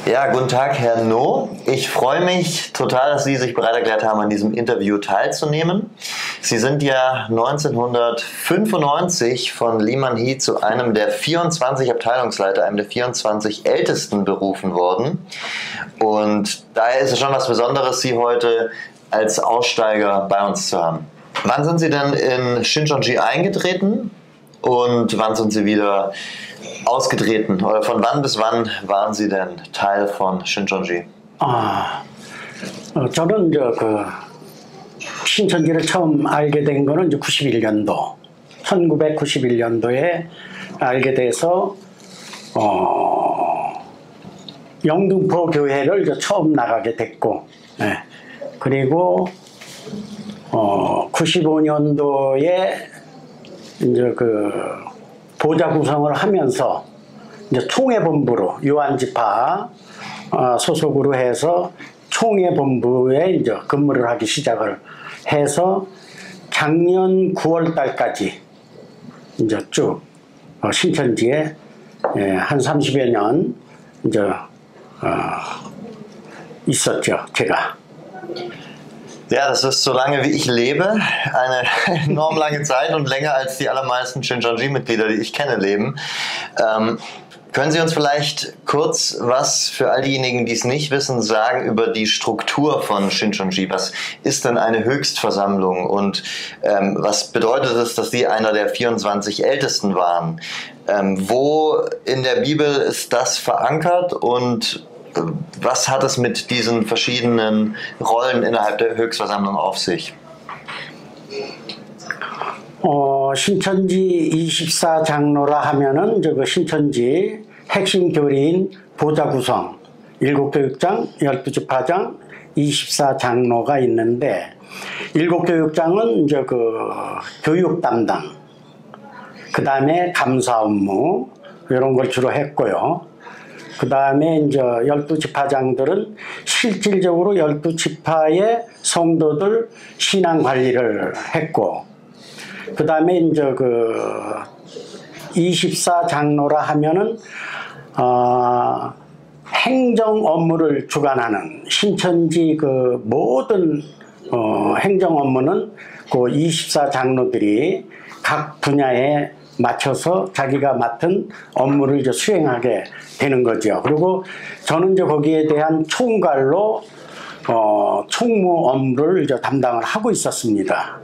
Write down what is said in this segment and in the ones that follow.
Ja, guten Tag, Herr No. Ich freue mich total, dass Sie sich bereit erklärt haben, an diesem Interview teilzunehmen. Sie sind ja 1995 von Lee Man-hee zu einem der 24 Abteilungsleiter, einem der 24 Ältesten berufen worden. Und daher ist es schon was Besonderes, Sie heute als Aussteiger bei uns zu haben. Wann sind Sie denn in Shincheonji eingetreten und wann sind Sie wieder ausgetreten? Oder von wann bis wann waren Sie denn Teil von Shincheonji? 저는 이제 신천지를 처음 알게 된 거는 이제 91년도, 1991년도에 알게 돼서 영등포 교회를 이제 처음 나가게 됐고, 그리고 95년도에 이제 보좌 구성을 하면서 이제 총회본부로 요한지파 소속으로 해서 총회본부에 이제 근무를 하기 시작을 해서 작년 9월 달까지 이제 쭉 신천지에 한 30여 년 이제 있었죠, 제가. Ja, das ist so lange wie ich lebe, eine enorm lange Zeit und länger als die allermeisten Shincheonji-Mitglieder, die ich kenne, leben. Können Sie uns vielleicht kurz was für all diejenigen, die es nicht wissen, sagen über die Struktur von Shincheonji? Was ist denn eine Höchstversammlung und was bedeutet es, dass Sie einer der 24 Ältesten waren? Wo in der Bibel ist das verankert und was hat es mit diesen verschiedenen Rollen innerhalb der Höchstversammlung auf sich? 신천지 24장로라 하면은 그 신천지 핵심 교리인 보좌 구성 7교육장, 12지파장, 24장로가 있는데 7교육장은 이제 교육 담당, 그 다음에 감사 업무 이런 걸 주로 했고요. 그 다음에 이제 12지파장들은 실질적으로 12지파의 성도들 신앙 관리를 했고, 그 다음에 이제 24장로라 하면은 행정 업무를 주관하는 신천지 모든 행정 업무는 24장로들이 각 분야에 맞춰서 자기가 맡은 업무를 이제 수행하게 되는 거죠. 그리고 저는 이제 거기에 대한 총괄로 총무 업무를 이제 담당을 하고 있었습니다.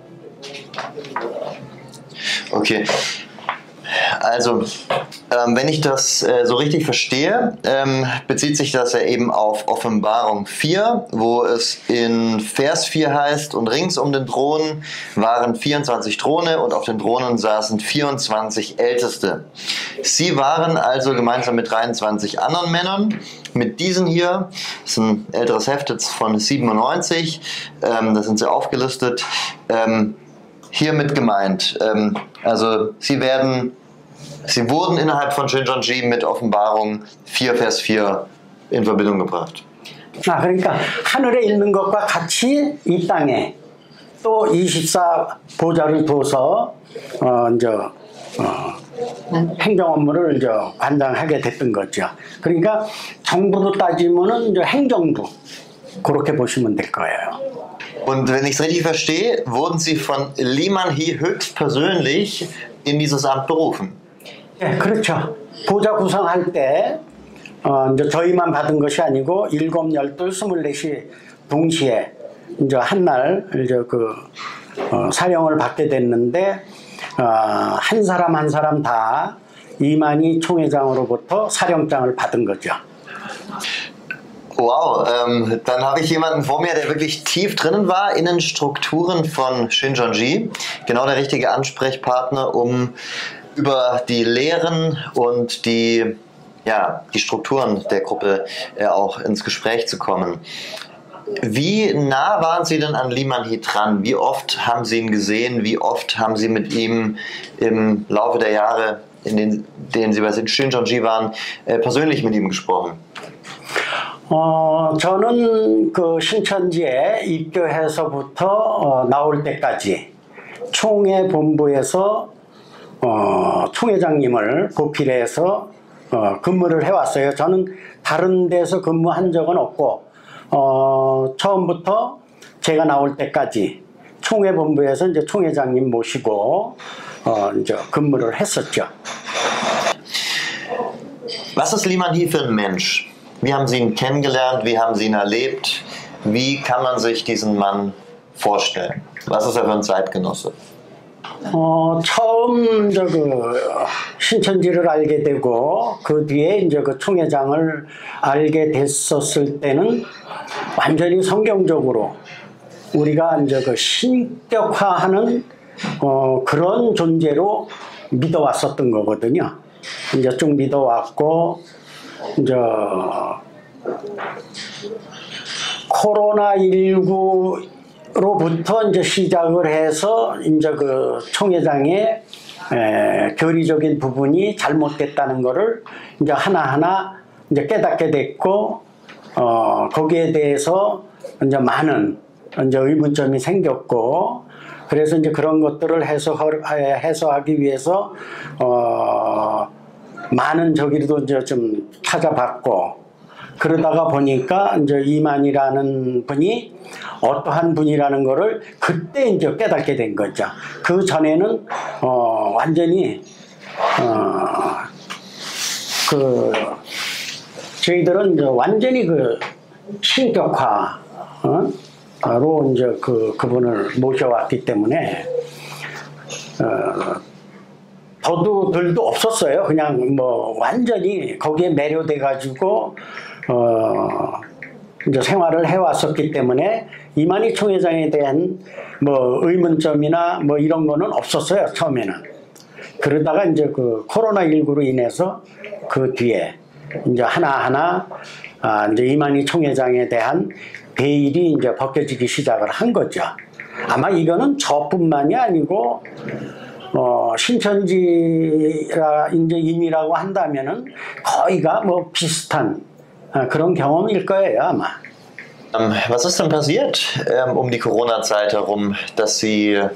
Okay. Also, wenn ich das so richtig verstehe, bezieht sich das ja eben auf Offenbarung 4, wo es in Vers 4 heißt, und rings um den Thron waren 24 Throne und auf den Thronen saßen 24 Älteste. Sie waren also gemeinsam mit 23 anderen Männern, mit diesen hier, das ist ein älteres Heft jetzt von 97, da sind sie aufgelistet, hier mit gemeint. Also sie wurden innerhalb von Shincheonji mit Offenbarung 4, Vers 4 in Verbindung gebracht. 그러니까 하늘에 있는 것과 같이 이 땅에 또 24 보좌를 둬서 이제 행정 업무를 이제 관장하게 됐던 거죠. 그러니까 정부로 따지면은 이제 행정부 그렇게 보시면 될 거예요. Und wenn ich es richtig verstehe, wurden Sie von Lee Man-hee höchstpersönlich in dieses Amt berufen? 네, 그렇죠. 보좌 구성할 때 이제 저희만 받은 것이 아니고 7, 12, 24이 동시에 이제 한날 이제 사령을 받게 됐는데 한 사람 한 사람 다 이만희 총회장으로부터 사령장을 받은 거죠. Wow, dann habe ich jemanden vor mir, der wirklich tief drinnen war in den Strukturen von Shincheonji. Genau der richtige Ansprechpartner, um über die Lehren und die Strukturen der Gruppe auch ins Gespräch zu kommen. Wie nah waren Sie denn an Lee Man-hee dran? Wie oft haben Sie ihn gesehen? Wie oft haben Sie mit ihm im Laufe der Jahre, in denen Sie bei Shincheonji waren, persönlich mit ihm gesprochen? 저는 신천지에 입교해서부터 나올 때까지 총회 본부에서 총회장님을 보필해서 근무를 해왔어요. 저는 다른 데서 근무한 적은 없고 처음부터 제가 나올 때까지 총회본부에서 이제 총회장님 모시고 이제 근무를 했었죠. Was ist Liman He für ein Mensch? Wie haben Sie ihn kennengelernt? Wie haben Sie ihn erlebt? Wie kann man sich diesen Mann vorstellen? Was ist er für ein Zeitgenosse? 처음 신천지를 알게 되고 그 뒤에 이제 그 총회장을 알게 됐었을 때는 완전히 성경적으로 우리가 이제 그 신격화하는 그런 존재로 믿어왔었던 거거든요. 이제 쭉 믿어왔고 이제 코로나19로부터 이제 시작을 해서 이제 그 총회장의 교리적인 부분이 잘못됐다는 것을 이제 하나하나 이제 깨닫게 됐고 거기에 대해서 이제 많은 이제 의문점이 생겼고 그래서 이제 그런 것들을 해소하기 위해서 많은 저기도 이제 좀 찾아봤고 그러다가 보니까 이제 이만이라는 분이 어떠한 분이라는 거를 그때 이제 깨닫게 된 거죠. 그 전에는 완전히 저희들은 이제 완전히 신격화로 이제 그분을 모셔왔기 때문에 더도들도 없었어요. 그냥 완전히 거기에 매료돼 가지고 이제 생활을 해왔었기 때문에 이만희 총회장에 대한 의문점이나 이런 거는 없었어요. 처음에는. 그러다가 이제 그 코로나19로 인해서 그 뒤에 이제 하나하나 이제 이만희 총회장에 대한 베일이 이제 벗겨지기 시작을 한 거죠. 아마 이거는 저뿐만이 아니고 신천지라 이제 임이라고 한다면은 거의가 비슷한 그런 경험일 거예요 아마. Was ist denn passiert die Corona-Zeit herum, dass Ihr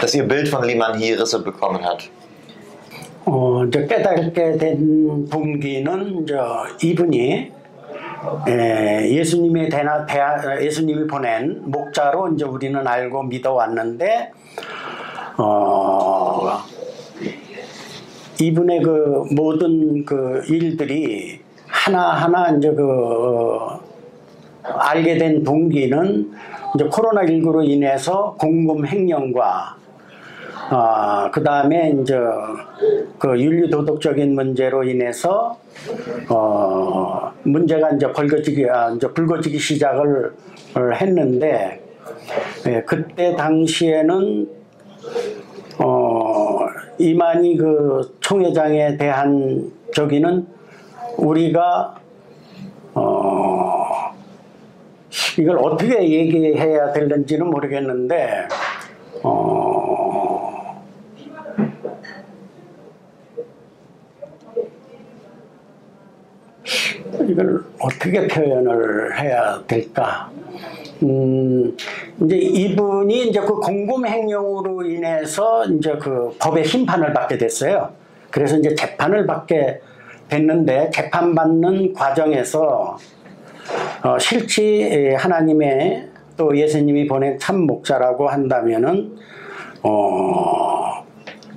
Bild von Liman He Risse bekommen hat? 이제 깨닫게 된 동기는 이제 이분이 예수님이 보낸 목자로 이제 우리는 알고 믿어왔는데 이분의 그 모든 그 일들이 하나하나 이제 알게 된 동기는 이제 코로나19로 인해서 공금 횡령과 그 다음에 이제 그 윤리 도덕적인 문제로 인해서 문제가 이제 불거지기 시작을 했는데 그때 당시에는 이만희 그 총회장에 대한 저기는 우리가 이걸 어떻게 얘기해야 될는지는 모르겠는데 이걸 어떻게 표현을 해야 될까? 이제 이분이 이제 그 공금 횡령으로 인해서 이제 그 법의 심판을 받게 됐어요. 그래서 이제 재판을 받게 됐는데 재판받는 과정에서 실제 하나님의 또 예수님이 보낸 참 목자라고 한다면은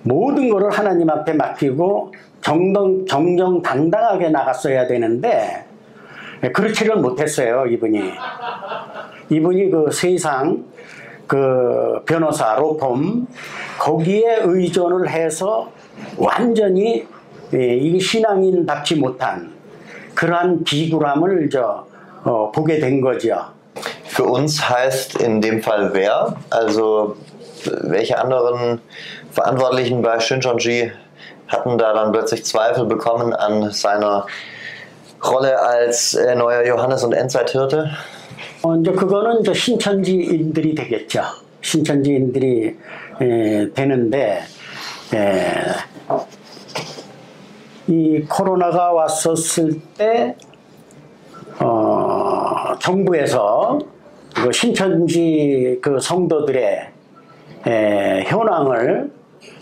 모든 것을 하나님 앞에 맡기고 정정당당하게 나갔어야 되는데 그렇지를 못했어요. 이분이 그 세상 그 변호사 로펌 거기에 의존을 해서 완전히 이 신앙인답지 못한 그러한 비굴함을 보게 된 거죠. Für uns heißt in dem Fall wer? Also welche anderen Verantwortlichen bei Shincheonji hatten da dann plötzlich Zweifel bekommen an seiner Rolle als neuer Johannes und Endzeithirte? 이제 그거는 이제 신천지인들이 되겠죠. 신천지인들이 되는데 이 코로나가 왔었을 때 정부에서 그 신천지 그 성도들의 현황을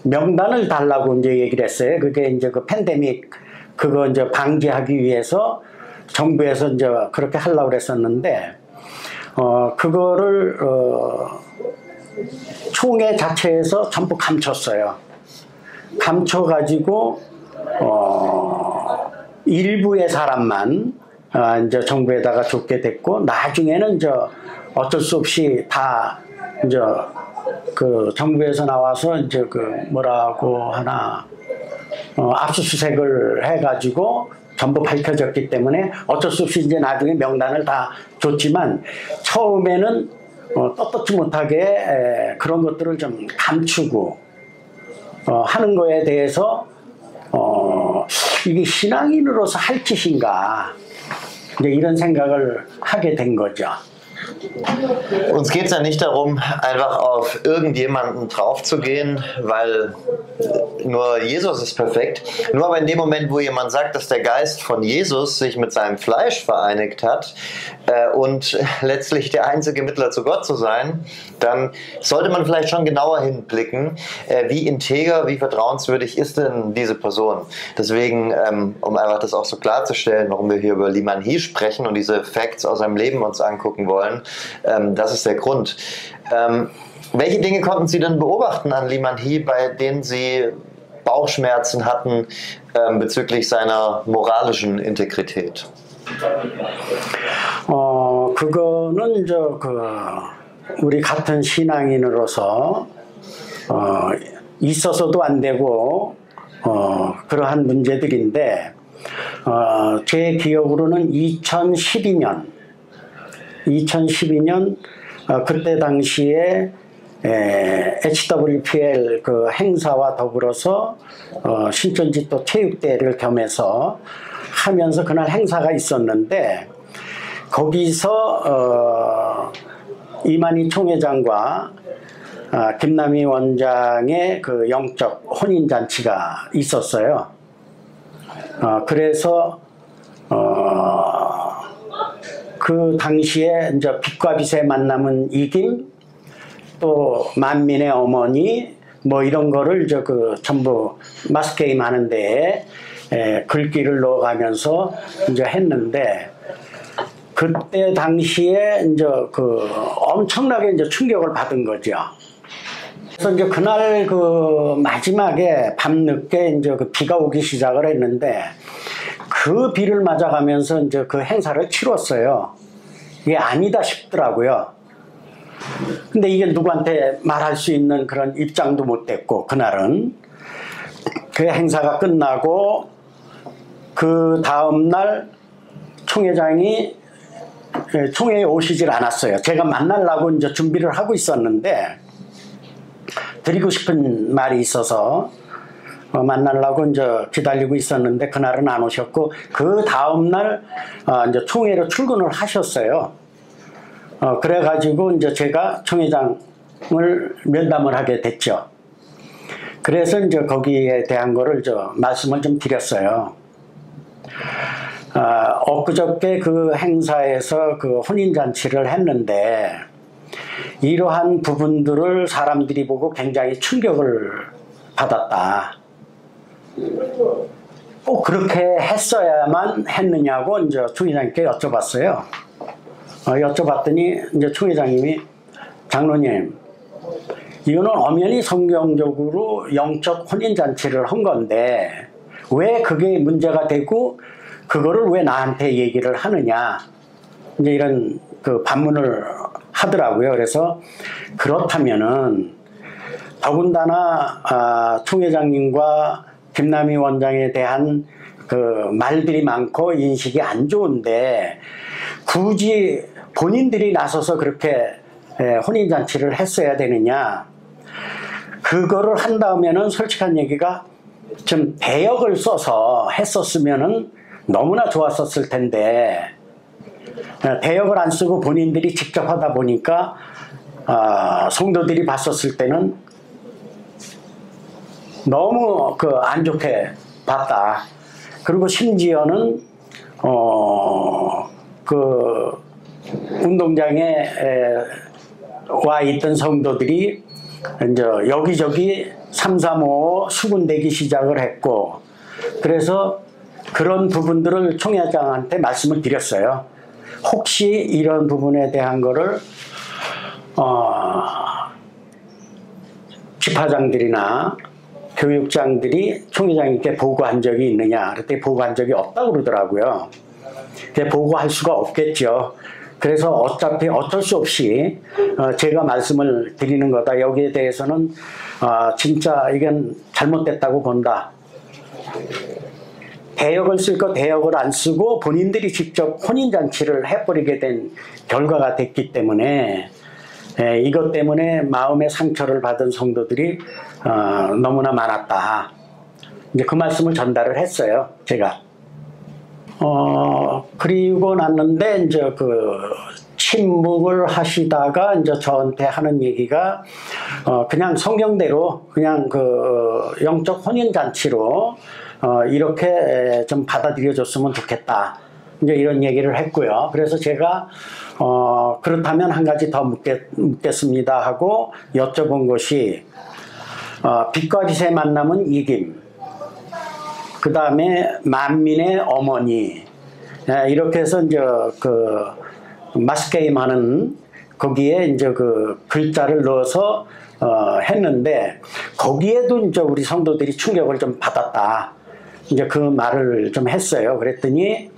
명단을 달라고 이제 얘기를 했어요. 그게 이제 그 팬데믹 그거 이제 방지하기 위해서 정부에서 이제 그렇게 하려고 그랬었는데, 그거를, 총회 자체에서 전부 감췄어요. 감춰가지고, 일부의 사람만, 이제 정부에다가 줬게 됐고, 나중에는 이제 어쩔 수 없이 다, 이제 그 정부에서 나와서 이제 그 뭐라고 하나, 압수수색을 해가지고 전부 밝혀졌기 때문에 어쩔 수 없이 이제 나중에 명단을 다 줬지만, 처음에는 떳떳지 못하게 그런 것들을 좀 감추고 하는 거에 대해서 이게 신앙인으로서 할 짓인가, 이제 이런 생각을 하게 된 거죠. Uns geht es ja nicht darum, einfach auf irgendjemanden draufzugehen, weil nur Jesus ist perfekt. Nur aber in dem Moment, wo jemand sagt, dass der Geist von Jesus sich mit seinem Fleisch vereinigt hat und letztlich der einzige Mittler zu Gott zu sein, dann sollte man vielleicht schon genauer hinblicken, wie integer, wie vertrauenswürdig ist denn diese Person. Deswegen, um einfach das auch so klarzustellen, warum wir hier über Liman Hee sprechen und diese Facts aus seinem Leben uns angucken wollen, das ist der Grund. Welche Dinge konnten Sie denn beobachten an Liman Hee, bei denen Sie Bauchschmerzen hatten bezüglich seiner moralischen Integrität? 그거는 우리 같은 신앙인으로서 있어서도 안 되고 그러한 문제들인데, 제 기억으로는 2012년 그때 당시에 HWPL 그 행사와 더불어서 신천지 또 체육대회를 겸해서 하면서 그날 행사가 있었는데, 거기서 이만희 총회장과 김남희 원장의 그 영적 혼인잔치가 있었어요. 그래서 그 당시에 이제 빛과 빛의 만남은 이김, 또 만민의 어머니, 뭐 이런 거를 전부 마스게임 하는데 글귀를 넣어가면서 이제 했는데, 그때 당시에 이제 엄청나게 이제 충격을 받은 거죠. 그래서 이제 그날 마지막에 밤늦게 이제 비가 오기 시작을 했는데, 그 비를 맞아가면서 이제 그 행사를 치렀어요. 이게 아니다 싶더라고요. 근데 이게 누구한테 말할 수 있는 그런 입장도 못 됐고, 그날은 그 행사가 끝나고 그 다음날 총회장이 총회에 오시질 않았어요. 제가 만나려고 이제 준비를 하고 있었는데, 드리고 싶은 말이 있어서 만나려고 이제 기다리고 있었는데, 그날은 안 오셨고, 그 다음날 이제 총회로 출근을 하셨어요. 그래가지고 이제 제가 총회장을 면담을 하게 됐죠. 그래서 이제 거기에 대한 거를 말씀을 좀 드렸어요. 엊그저께 그 행사에서 그 혼인잔치를 했는데, 이러한 부분들을 사람들이 보고 굉장히 충격을 받았다. 꼭 그렇게 했어야만 했느냐고 이제 총회장님께 여쭤봤어요. 여쭤봤더니 이제 총회장님이, 장로님, 이거는 엄연히 성경적으로 영적 혼인잔치를 한 건데 왜 그게 문제가 되고 그거를 왜 나한테 얘기를 하느냐, 이제 이런 그 반문을 하더라고요. 그래서 그렇다면은 더군다나 총회장님과 김남희 원장에 대한 그 말들이 많고 인식이 안 좋은데 굳이 본인들이 나서서 그렇게 혼인잔치를 했어야 되느냐. 그거를 한 다음에는 솔직한 얘기가 좀 대역을 써서 했었으면은 너무나 좋았었을 텐데, 대역을 안 쓰고 본인들이 직접 하다 보니까 성도들이 봤었을 때는 너무 안 좋게 봤다. 그리고 심지어는 그 운동장에 와 있던 성도들이 이제 여기저기 335 수군대기 시작을 했고, 그래서 그런 부분들을 총회장한테 말씀을 드렸어요. 혹시 이런 부분에 대한 거를 집화장들이나 교육장들이 총회장님께 보고한 적이 있느냐. 그랬더니 보고한 적이 없다고 그러더라고요. 보고할 수가 없겠죠. 그래서 어차피 어쩔 수 없이 제가 말씀을 드리는 거다. 여기에 대해서는 진짜 이건 잘못됐다고 본다. 대역을 쓸 거 대역을 안 쓰고 본인들이 직접 혼인잔치를 해버리게 된 결과가 됐기 때문에 이것 때문에 마음의 상처를 받은 성도들이 너무나 많았다. 이제 그 말씀을 전달을 했어요, 제가. 그리고 났는데 이제 그 침묵을 하시다가 이제 저한테 하는 얘기가 그냥 성경대로 그냥 그 영적 혼인잔치로 이렇게 좀 받아들여줬으면 좋겠다. 이제 이런 얘기를 했고요. 그래서 제가 그렇다면 한 가지 더 묻겠습니다 하고 여쭤본 것이 빛과 빛의 만남은 이김, 그 다음에 만민의 어머니, 이렇게 해서 이제 그 마스게임 하는 거기에 이제 그 글자를 넣어서 했는데 거기에도 이제 우리 성도들이 충격을 좀 받았다. 이제 그 말을 좀 했어요. 그랬더니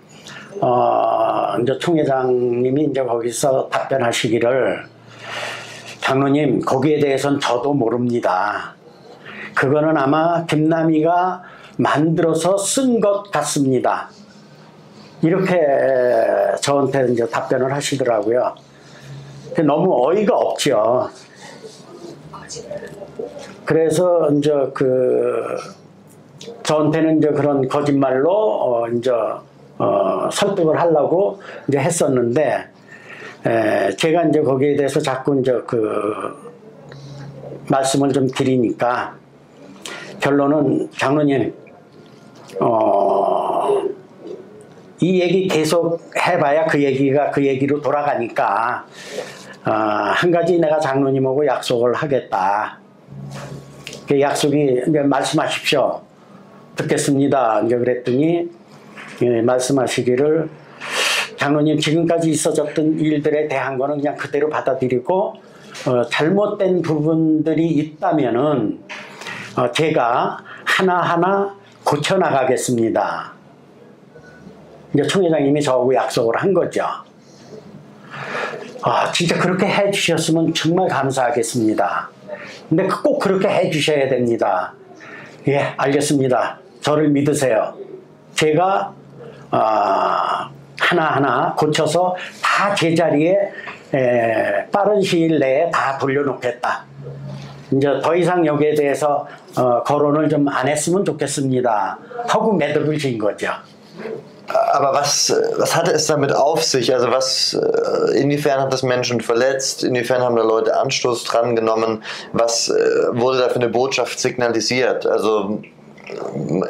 이제 총회장님이 이제 거기서 답변하시기를, 장로님 거기에 대해서는 저도 모릅니다. 그거는 아마 김남희가 만들어서 쓴 것 같습니다. 이렇게 저한테 이제 답변을 하시더라고요. 너무 어이가 없죠. 그래서 이제 저한테는 이제 그런 거짓말로 이제 설득을 하려고 이제 했었는데, 제가 이제 거기에 대해서 자꾸 이제 말씀을 좀 드리니까 결론은, 장로님, 이 얘기 계속 해봐야 그 얘기가 그 얘기로 돌아가니까 한 가지 내가 장로님하고 약속을 하겠다. 그 약속이 이제 말씀하십시오. 듣겠습니다. 이제 그랬더니 말씀하시기를, 장로님 지금까지 있어졌던 일들에 대한 거는 그냥 그대로 받아들이고 잘못된 부분들이 있다면은 제가 하나하나 고쳐나가겠습니다. 이제 총회장님이 저하고 약속을 한 거죠. 진짜 그렇게 해주셨으면 정말 감사하겠습니다. 근데 꼭 그렇게 해주셔야 됩니다. 예, 알겠습니다. 저를 믿으세요. 제가 하나하나 고쳐서 다 제자리에 빠른 시일 내에 다 돌려놓겠다. 이제 더 이상 여기에 대해서 거론을 좀 안 했으면 좋겠습니다 하고 매듭을 지은 거죠. Aber was hatte es damit auf sich? Also inwiefern hat das Menschen verletzt? Inwiefern haben da Leute Anstoß dran genommen? Was wurde da für eine Botschaft signalisiert? Also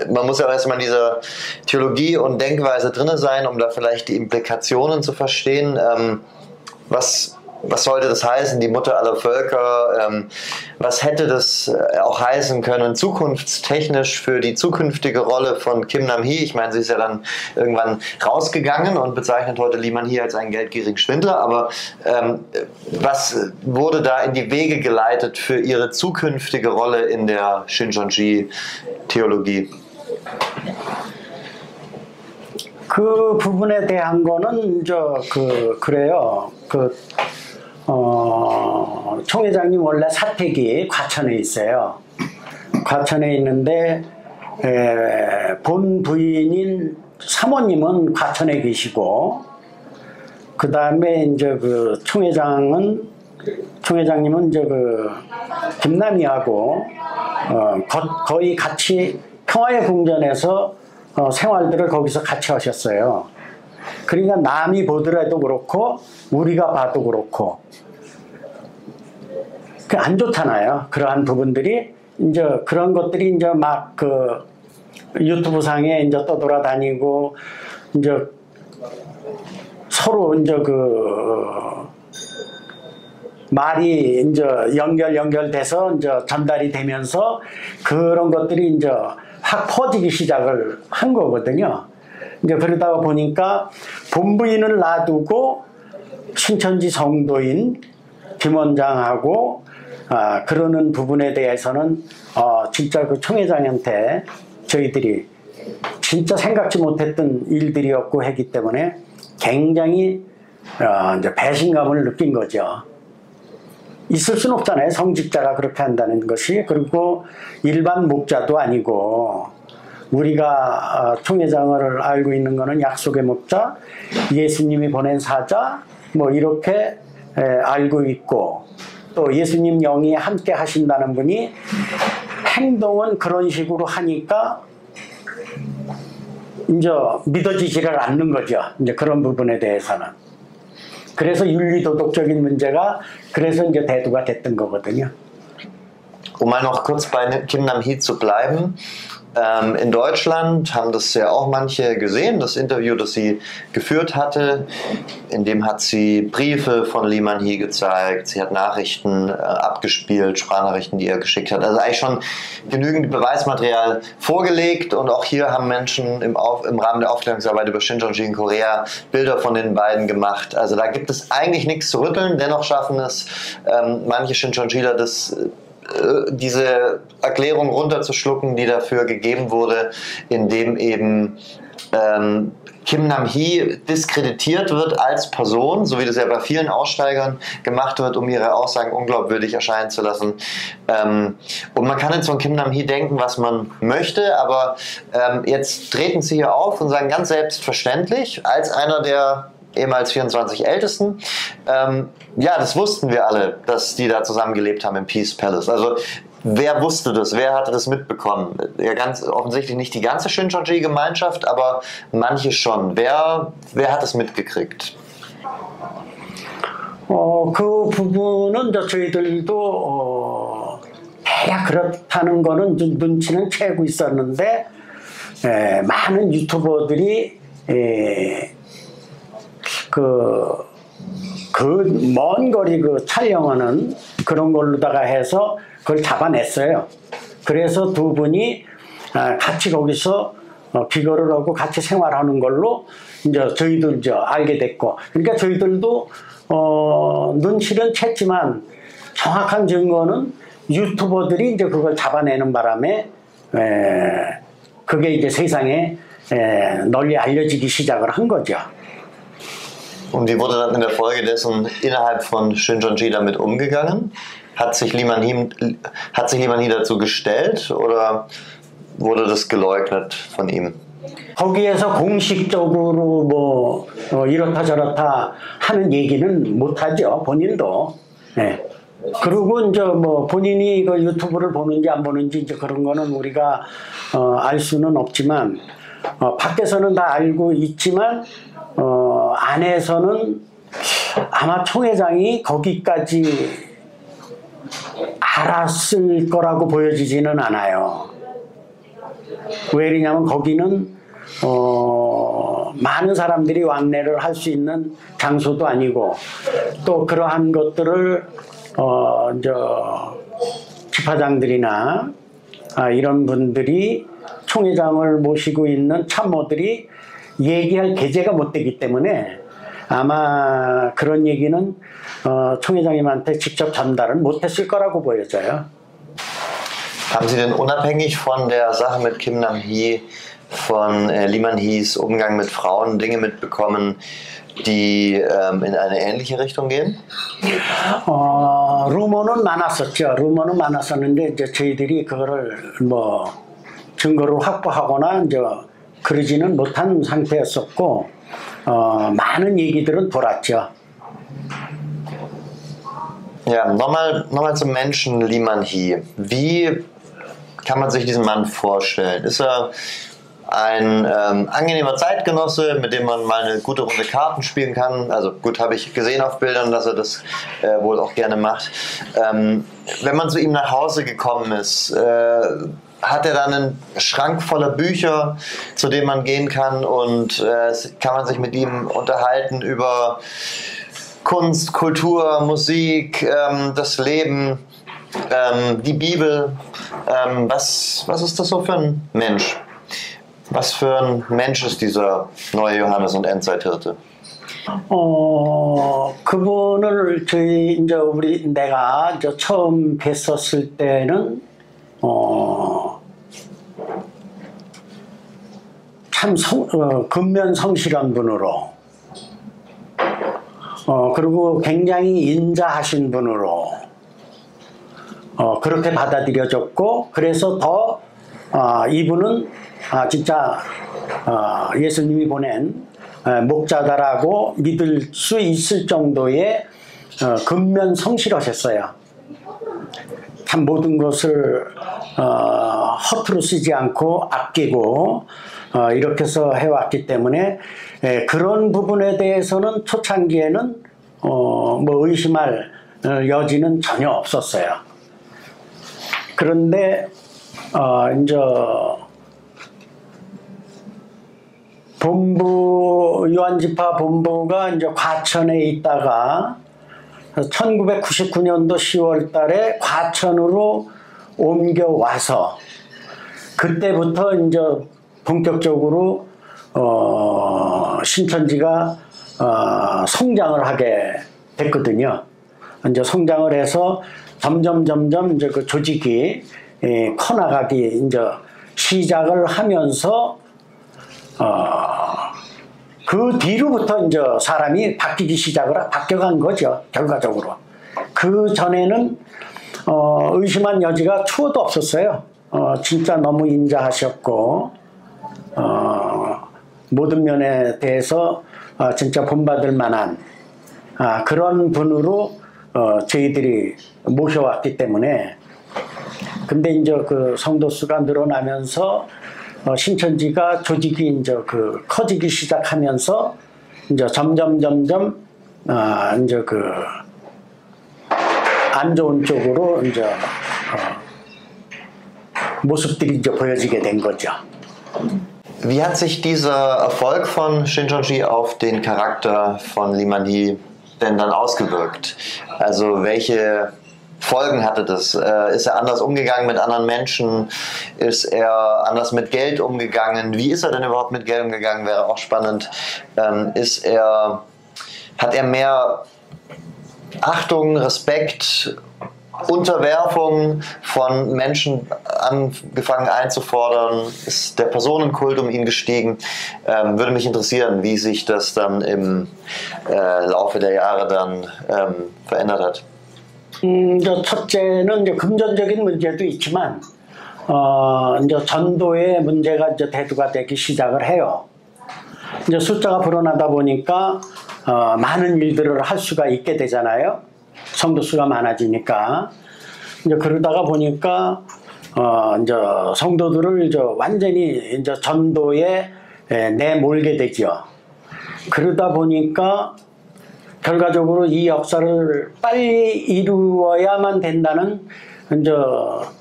man muss ja erstmal in dieser Theologie und Denkweise drin sein, um da vielleicht die Implikationen zu verstehen. Was sollte das heißen, die Mutter aller Völker? Was hätte das auch heißen können, zukunftstechnisch für die zukünftige Rolle von Kim Nam-hee? Ich meine, sie ist ja dann irgendwann rausgegangen und bezeichnet heute Lee Man-hee als einen geldgierigen Schwindler, aber was wurde da in die Wege geleitet für ihre zukünftige Rolle in der Shincheonji-Theologie? 그 부분에 대한 거는 그래요. 총회장님 원래 사택이 과천에 있어요. 과천에 있는데 본 부인인 사모님은 과천에 계시고, 그 다음에 이제 총회장님은 이제 김남희하고 거의 같이 평화의 궁전에서 생활들을 거기서 같이 하셨어요. 그러니까 남이 보더라도 그렇고 우리가 봐도 그렇고 안 좋잖아요. 그러한 부분들이 이제 그런 것들이 이제 막 유튜브 상에 이제 떠돌아다니고 이제 서로 이제 말이 이제 연결돼서 이제 전달이 되면서 그런 것들이 이제 확 퍼지기 시작을 한 거거든요. 이제 그러다가 보니까 본부인을 놔두고 신천지 성도인 김 원장하고 그러는 부분에 대해서는 진짜 그 총회장한테 저희들이 진짜 생각지 못했던 일들이었고 했기 때문에 굉장히 이제 배신감을 느낀 거죠. 있을 수는 없잖아요. 성직자가 그렇게 한다는 것이. 그리고 일반 목자도 아니고 우리가 총회장을 알고 있는 거는 약속의 목자, 예수님이 보낸 사자 뭐 이렇게 알고 있고 또 예수님 영이 함께 하신다는 분이 행동은 그런 식으로 하니까 이제 믿어지지를 않는 거죠. 이제 그런 부분에 대해서는. 그래서 윤리도덕적인 문제가 그래서 이제 대두가 됐던 거거든요. Um mal noch kurz bei Kim Nam-hee zu bleiben. In Deutschland haben das ja auch manche gesehen, das Interview, das sie geführt hatte. In dem hat sie Briefe von Lee Man-hee gezeigt, sie hat Nachrichten abgespielt, Sprachnachrichten, die er geschickt hat. Also eigentlich schon genügend Beweismaterial vorgelegt und auch hier haben Menschen im Rahmen der Aufklärungsarbeit über Shincheonji in Korea Bilder von den beiden gemacht. Also da gibt es eigentlich nichts zu rütteln, dennoch schaffen es manche Shincheonjiler diese Erklärung runterzuschlucken, die dafür gegeben wurde, indem eben Kim Nam-hee diskreditiert wird als Person, so wie das ja bei vielen Aussteigern gemacht wird, um ihre Aussagen unglaubwürdig erscheinen zu lassen. Und man kann jetzt von Kim Nam-hee denken, was man möchte, aber jetzt treten sie hier auf und sagen ganz selbstverständlich, als einer der ehemals 24 Ältesten. Ja, das wussten wir alle, dass die da zusammengelebt haben im Peace Palace. Also wer wusste das? Wer hatte das mitbekommen? Ja, ganz offensichtlich nicht die ganze Shincheonji-Gemeinschaft, aber manche schon. Wer hat es mitgekriegt? 그 부분은 저희들도 대략 그렇다는 거는 눈치는 채고 있었는데 많은 유튜버들이 먼 거리 촬영하는 그런 걸로다가 해서 그걸 잡아냈어요. 그래서 두 분이 같이 거기서 비거를 하고 같이 생활하는 걸로 이제 저희들 알게 됐고, 그러니까 저희들도 눈치는 챘지만 정확한 증거는 유튜버들이 이제 그걸 잡아내는 바람에 그게 이제 세상에 널리 알려지기 시작을 한 거죠. Und wie wurde dann in der Folge dessen innerhalb von Shincheonji damit umgegangen? Hat sich Lee Man-hee dazu gestellt oder wurde das geleugnet von ihm? 거기에서 공식적으로 뭐 이렇다 저렇다 하는 얘기는 못하죠. 본인도. 네. 그리고 이제 뭐 본인이 그 유튜브를 보는지 안 보는지 이제 그런 거는 우리가 알 수는 없지만 밖에서는 다 알고 있지만 안에서는 아마 총회장이 거기까지 알았을 거라고 보여지지는 않아요. 왜냐면 거기는 많은 사람들이 왕래를 할 수 있는 장소도 아니고 또 그러한 것들을 지파장들이나 이런 분들이 총회장을 모시고 있는 참모들이 얘기할 계제가 못 되기 때문에 아마 그런 얘기는 총회장님한테 직접 전달을 못했을 거라고 보여져요. Haben Sie denn unabhängig von der Sache mit Kim Nam-hee, von Lee Man-hees Umgang mit Frauen, Dinge mitbekommen, die in eine ähnliche Richtung gehen? 루머는 많았었죠. 루머는 많았었는데 이제 저희들이 그거를 뭐 증거를 확보하거나 이제 그러지는 못한 상태였었고 많은 얘기들은 돌았죠. Ja, nochmal zum Menschen Lee Man-hee. Wie kann man sich diesen Mann vorstellen? Ist er ein angenehmer Zeitgenosse, mit dem man mal eine gute Runde Karten spielen kann? Also gut, habe ich gesehen auf Bildern, dass er das wohl auch gerne macht. Wenn man zu ihm nach Hause gekommen ist, hat er dann einen Schrank voller Bücher, zu dem man gehen kann und kann man sich mit ihm unterhalten über Kunst, Kultur, Musik, das Leben, die Bibel. Was ist das so für ein Mensch? Was für ein Mensch ist dieser neue Johannes und Endzeit-Hirte? 그분을 내가 이제 처음 뵀었을 때는 참 근면성실한 분으로 그리고 굉장히 인자하신 분으로 그렇게 받아들여졌고 그래서 더 이분은 진짜 예수님이 보낸 목자다라고 믿을 수 있을 정도의 근면성실하셨어요. 참 모든 것을 허투루 쓰지 않고 아끼고 이렇게 해서 해왔기 때문에 그런 부분에 대해서는 초창기에는 뭐 의심할 여지는 전혀 없었어요. 그런데 이제 요한지파 본부가 이제 과천에 있다가 1999년도 10월 달에 과천으로 옮겨와서 그때부터 이제 본격적으로 신천지가 성장을 하게 됐거든요. 이제 성장을 해서 점점 이제 그 조직이 커나가기 이제 시작을 하면서 그 뒤로부터 이제 사람이 바뀌어간 거죠. 결과적으로. 그 전에는 의심한 여지가 추호도 없었어요. 진짜 너무 인자하셨고 모든 면에 대해서 진짜 본받을 만한 그런 분으로 저희들이 모셔왔기 때문에 근데 이제 그 성도 수가 늘어나면서 신천지가 조직이 이제 그 커지기 시작하면서 이제 점점 이제 그 안 좋은 쪽으로 이제 모습들이 이제 보여지게 된 거죠. Wie hat sich dieser Erfolg von Shincheonji auf den Charakter von Lee Man-hee denn dann ausgewirkt? Also welche Folgen hatte das? Ist er anders umgegangen mit anderen Menschen? Ist er anders mit Geld umgegangen? Wie ist er denn überhaupt mit Geld umgegangen? Wäre auch spannend. Hat er mehr Achtung, Respekt, Unterwerfung von Menschen angefangen einzufordern? Ist der Personenkult um ihn gestiegen? Würde mich interessieren, wie sich das dann im Laufe der Jahre dann verändert hat. 첫째는 이제 금전적인 문제도 있지만 이제 전도의 문제가 이제 대두가 되기 시작을 해요. 이제 숫자가 불어나다 보니까 많은 일들을 할 수가 있게 되잖아요. 성도 수가 많아지니까 이제 그러다가 보니까 이제 성도들을 이제 완전히 이제 전도에 내몰게 되죠. 그러다 보니까 결과적으로 이 역사를 빨리 이루어야만 된다는 이제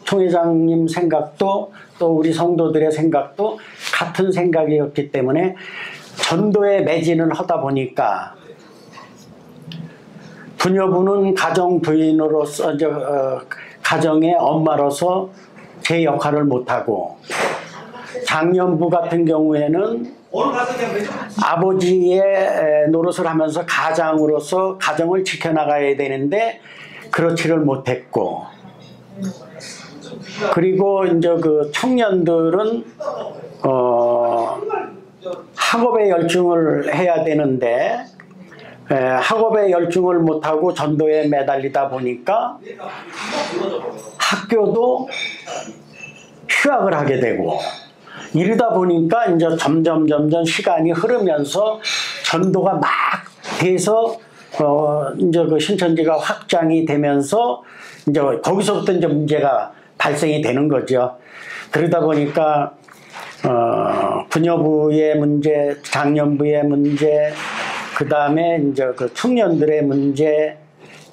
총회장님 생각도 또 우리 성도들의 생각도 같은 생각이었기 때문에 전도에 매진을 하다 보니까 부녀부는 가정 부인으로서 가정의 엄마로서 제 역할을 못하고 장년부 같은 경우에는 아버지의 노릇을 하면서 가장으로서 가정을 지켜나가야 되는데 그렇지를 못했고 그리고 이제 그 청년들은 학업에 열중을 해야 되는데 학업에 열중을 못하고 전도에 매달리다 보니까 학교도 휴학을 하게 되고 이러다 보니까 이제 점점 시간이 흐르면서 전도가 막 돼서 이제 그 신천지가 확장이 되면서 이제 거기서부터 이제 문제가 발생이 되는 거죠. 그러다 보니까 부녀부의 문제, 장년부의 문제, 그 다음에 이제 그 청년들의 문제,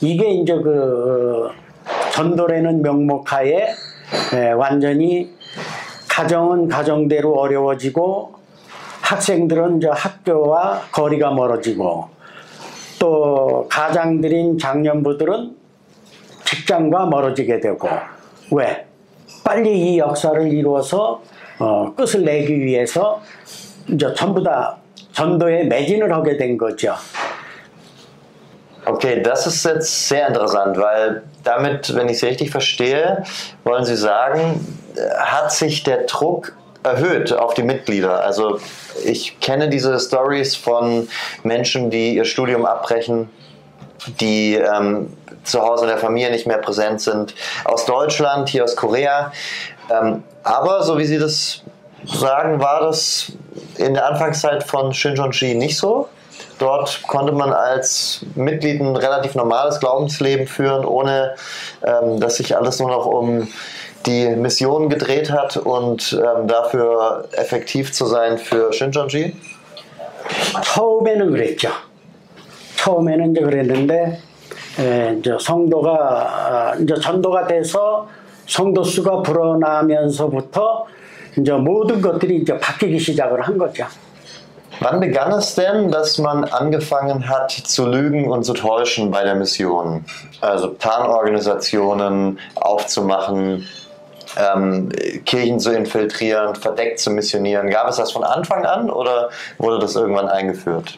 이게 이제 그 전도라는 명목하에 완전히 가정은 가정대로 어려워지고 학생들은 이제 학교와 거리가 멀어지고 또 가장들인 장년부들은 직장과 멀어지게 되고 왜? 빨리 이 역사를 이루어서 끝을 내기 위해서 이제 전부 다 전도에 매진을 하게 된 거죠. Okay, das ist jetzt sehr interessant, weil damit, wenn ich Sie richtig verstehe, wollen Sie sagen, hat sich der Druck erhöht auf die Mitglieder. Also ich kenne diese Stories von Menschen, die ihr Studium abbrechen, die zu Hause in der Familie nicht mehr präsent sind, aus Deutschland, hier aus Korea. Aber so wie Sie das sagen, war das in der Anfangszeit von Shincheonji nicht so. Dort konnte man als Mitglied ein relativ normales Glaubensleben führen, ohne dass sich alles nur noch um die Mission gedreht hat und dafür effektiv zu sein für Shincheonji? 처음에는 그랬죠. 처음에는 이제 그랬는데 이제 성도가 이제 전도가 돼서 성도 수가 불어나면서부터 이제 모든 것들이 이제 바뀌기 시작을 한 거죠. Wann begann es denn, dass man angefangen hat zu lügen und zu täuschen bei der Mission? Also Tarnorganisationen aufzumachen, Kirchen zu infiltrieren, verdeckt zu missionieren. Gab es das von Anfang an oder wurde das irgendwann eingeführt?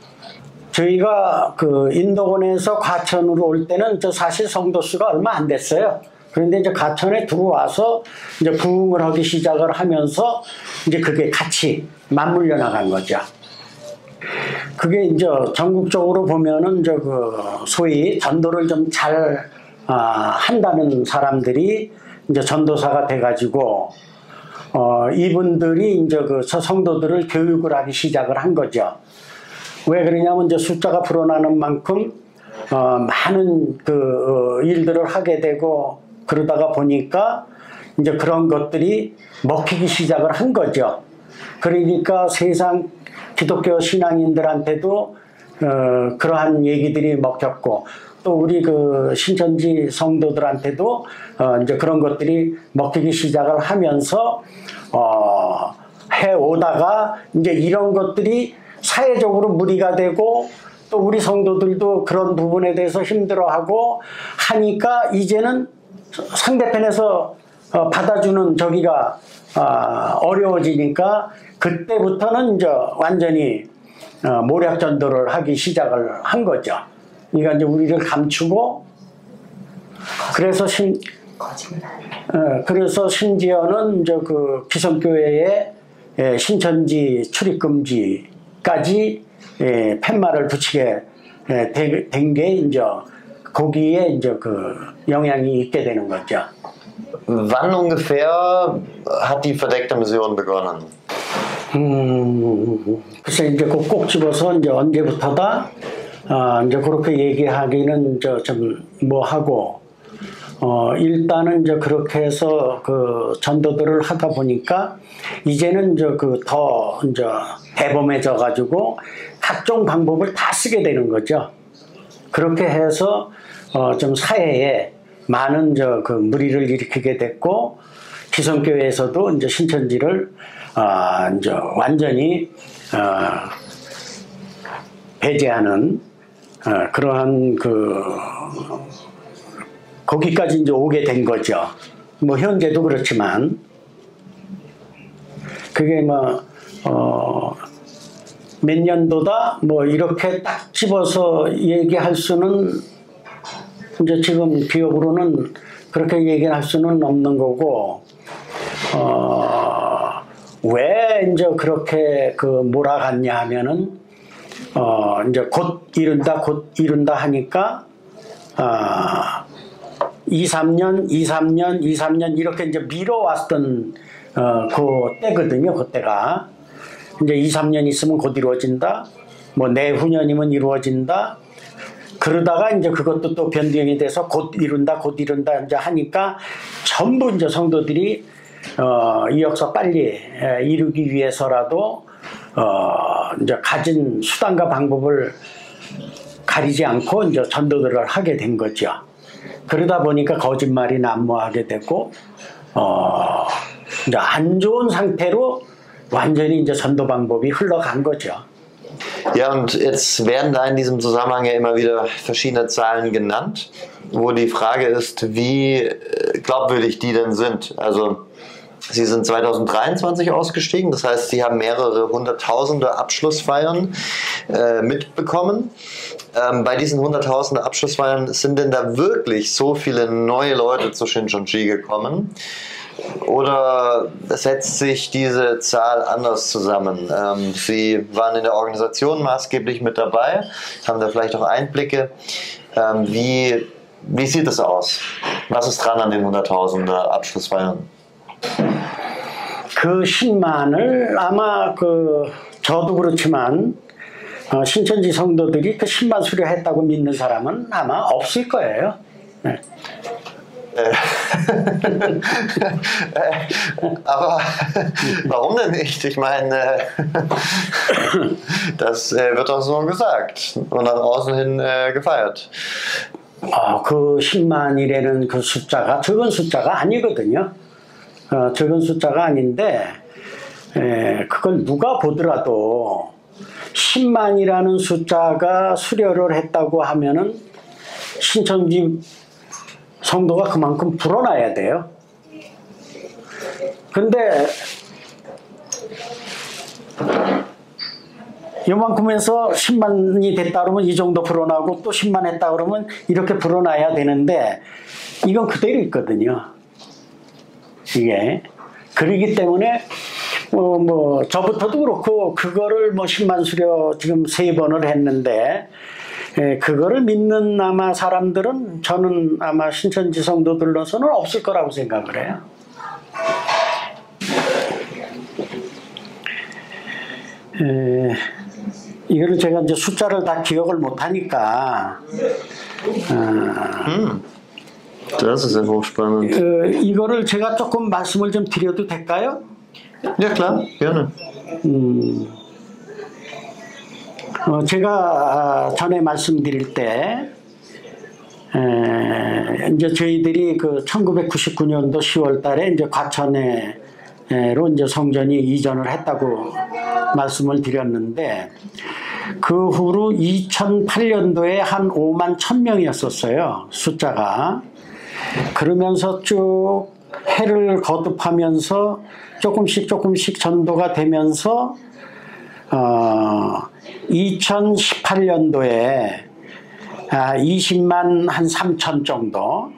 저희가 그 인도군에서 과천으로 올 때는 저 사실 성도 수가 얼마 안 됐어요. 그런데 이제 과천에 들어와서 이제 부흥을 하기 시작을 하면서 이제 그게 같이 맞물려 나간 거죠. 그게 이제 전국적으로 보면은 저 그 소위 전도를 좀 잘 한다는 사람들이 이제 전도사가 돼가지고 이분들이 이제 그 성도들을 교육을 하기 시작을 한 거죠. 왜 그러냐면 이제 숫자가 불어나는 만큼 많은 그 일들을 하게 되고 그러다가 보니까 이제 그런 것들이 먹히기 시작을 한 거죠. 그러니까 세상 기독교 신앙인들한테도 그러한 얘기들이 먹혔고 또 우리 그 신천지 성도들한테도 이제 그런 것들이 먹히기 시작을 하면서 해 오다가 이제 이런 것들이 사회적으로 무리가 되고 또 우리 성도들도 그런 부분에 대해서 힘들어하고 하니까 이제는 상대편에서 받아주는 저기가 어려워지니까 그때부터는 이제 완전히 모략 전도를 하기 시작을 한 거죠. 그러니까 이제 우리를 감추고 그래서 그래서 심지어는 이제 그 기성교회에 신천지 출입 금지까지 팻말을 붙이게 된 게 이제 거기에 이제 그 영향이 있게 되는 거죠. Wann ungefähr hat die verdeckte Mission begonnen? 글쎄 이제 꼭 집어서 이제 언제부터다 이제 그렇게 얘기하기는 좀 뭐하고 일단은 이제 그렇게 해서 그 전도들을 하다 보니까 이제는 이제 그 더 이제 대범해져 가지고 각종 방법을 다 쓰게 되는 거죠. 그렇게 해서 좀 사회에 많은 그 무리를 일으키게 됐고 기성교회에서도 이제 신천지를 이제 완전히 배제하는 그러한 그 거기까지 이제 오게 된 거죠. 뭐 현재도 그렇지만 그게 뭐 몇 년도다 뭐 이렇게 딱 집어서 얘기할 수는 이제 지금 기억으로는 그렇게 얘기할 수는 없는 거고 왜 이제 그렇게 그 몰아갔냐 하면은 이제 곧 이룬다 하니까 23년 이렇게 이제 미뤄왔던 그 때거든요. 그때가 이제 2-3년 있으면 곧 이루어진다. 뭐 내후년이면 이루어진다. 그러다가 이제 그것도 또 변경이 돼서 곧 이룬다 이제 하니까 전부 이제 성도들이 이 역사 빨리 이루기 위해서라도 이제 가진 수단과 방법을 가리지 않고 이제 전도들을 하게 된 거죠. 그러다 보니까 거짓말이 난무하게 되고 이제 안 좋은 상태로 완전히 이제 전도 방법이 흘러간 거죠. Ja, und jetzt werden da in diesem Zusammenhang ja immer wieder verschiedene Zahlen genannt, wo die Frage ist, wie glaubwürdig die denn sind. Also Sie sind 2023 ausgestiegen, das heißt, Sie haben mehrere hunderttausende Abschlussfeiern mitbekommen. Bei diesen hunderttausende Abschlussfeiern sind denn da wirklich so viele neue Leute zu Shincheonji gekommen? Oder setzt sich diese Zahl anders zusammen? Sie waren in der Organisation maßgeblich mit dabei, haben da vielleicht auch Einblicke. Wie sieht es aus? Was ist dran an den hunderttausende Abschlussfeiern? 그 10만을 아마 저도 그렇지만 신천지 성도들이 그 10만 수료했다고 믿는 사람은 아마 없을 거예요. 네. Aber warum denn nicht? Ich meine, das wird auch so gesagt und nach außen hin gefeiert. 그 10만이라는 그 숫자가 적은 숫자가 아니거든요. 적은 숫자가 아닌데 그걸 누가 보더라도 10만이라는 숫자가 수료를 했다고 하면은 신천지 성도가 그만큼 불어나야 돼요. 근데 요만큼에서 10만이 됐다 그러면 이 정도 불어나고 또 10만 했다 그러면 이렇게 불어나야 되는데 이건 그대로 있거든요. 이게 그러기 때문에 저부터도 그렇고 그거를 10만 수료 지금 3번을 했는데 그거를 믿는 아마 사람들은 저는 아마 신천지 성도들로서는 없을 거라고 생각을 해요. 이거를 제가 이제 숫자를 다 기억을 못 하니까 Das ist sehr hochspannend. 이거를 제가 조금 말씀을 좀 드려도 될까요? Ja, klar, gerne. 제가 전에 말씀드릴 때 이제 저희들이 그 1999년도 10월 달에 이제 과천에로 이제 성전이 이전을 했다고 말씀을 드렸는데 그 후로 2008년도에 한 5만 1000명이었었어요. 숫자가. 그러면서 쭉 해를 거듭하면서 조금씩 전도가 되면서 2018년도에 20만 한 3천 정도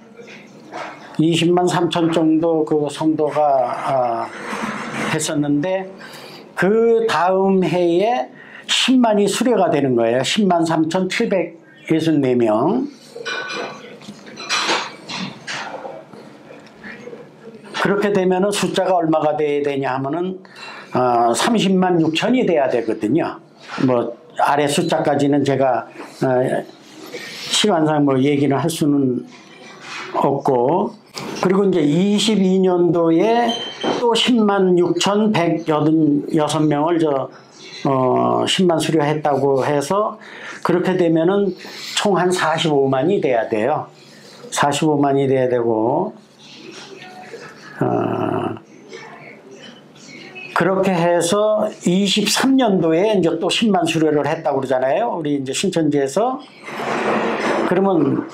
20만 3천 정도 그 성도가 했었는데 그 다음 해에 10만이 수료가 되는 거예요. 10만 3,764명. 그렇게 되면은 숫자가 얼마가 돼야 되냐 하면은 30만 6천이 돼야 되거든요. 아래 숫자까지는 제가 시간상 얘기는 할 수는 없고, 그리고 이제 22년도에 또 10만 6,186명을 10만 수료했다고 해서 그렇게 되면은 총 한 45만이 돼야 돼요. 45만이 돼야 되고, 그렇게 해서 23년도에 이제 또 10만 수료를 했다고 그러잖아요. 우리 이제 신천지에서. 그러면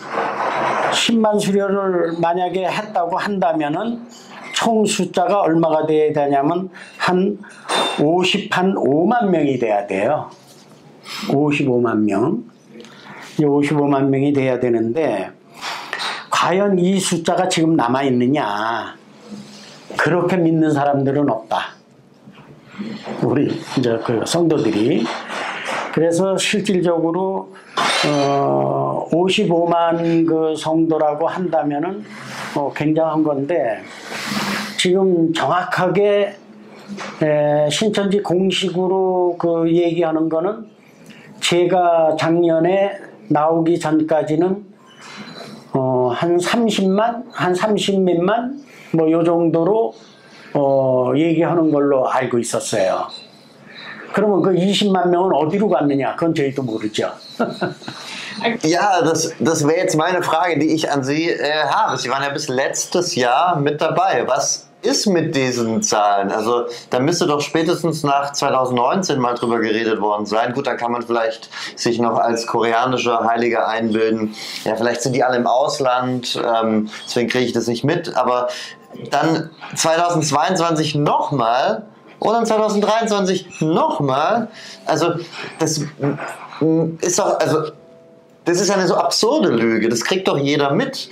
10만 수료를 만약에 했다고 한다면은 총 숫자가 얼마가 돼야 되냐면 한 55만 명이 돼야 돼요. 55만 명. 55만 명이 돼야 되는데 과연 이 숫자가 지금 남아 있느냐? 그렇게 믿는 사람들은 없다. 우리 이제 그 성도들이. 그래서 실질적으로 55만 그 성도라고 한다면은 굉장한 건데, 지금 정확하게 신천지 공식으로 그 얘기하는 거는 제가 작년에 나오기 전까지는 한 30만, 한 30몇만 요 정도로 얘기하는 걸로 알고 있었어요. 그러면 그 20만 명은 어디로 갔느냐? 그건 저희도 모르죠. Ja, das wäre jetzt meine Frage, die ich an Sie habe. Sie waren ja bis letztes Jahr mit dabei. Was ist mit diesen Zahlen? Also da müsste doch spätestens nach 2019 mal drüber geredet worden sein. Gut, dann kann man vielleicht sich noch als koreanischer Heiliger einbilden. Ja, vielleicht sind die alle im Ausland, deswegen kriege ich das nicht mit. Aber dann 2022 nochmal und dann 2023 nochmal. Also das ist doch, also das ist eine so absurde Lüge, das kriegt doch jeder mit.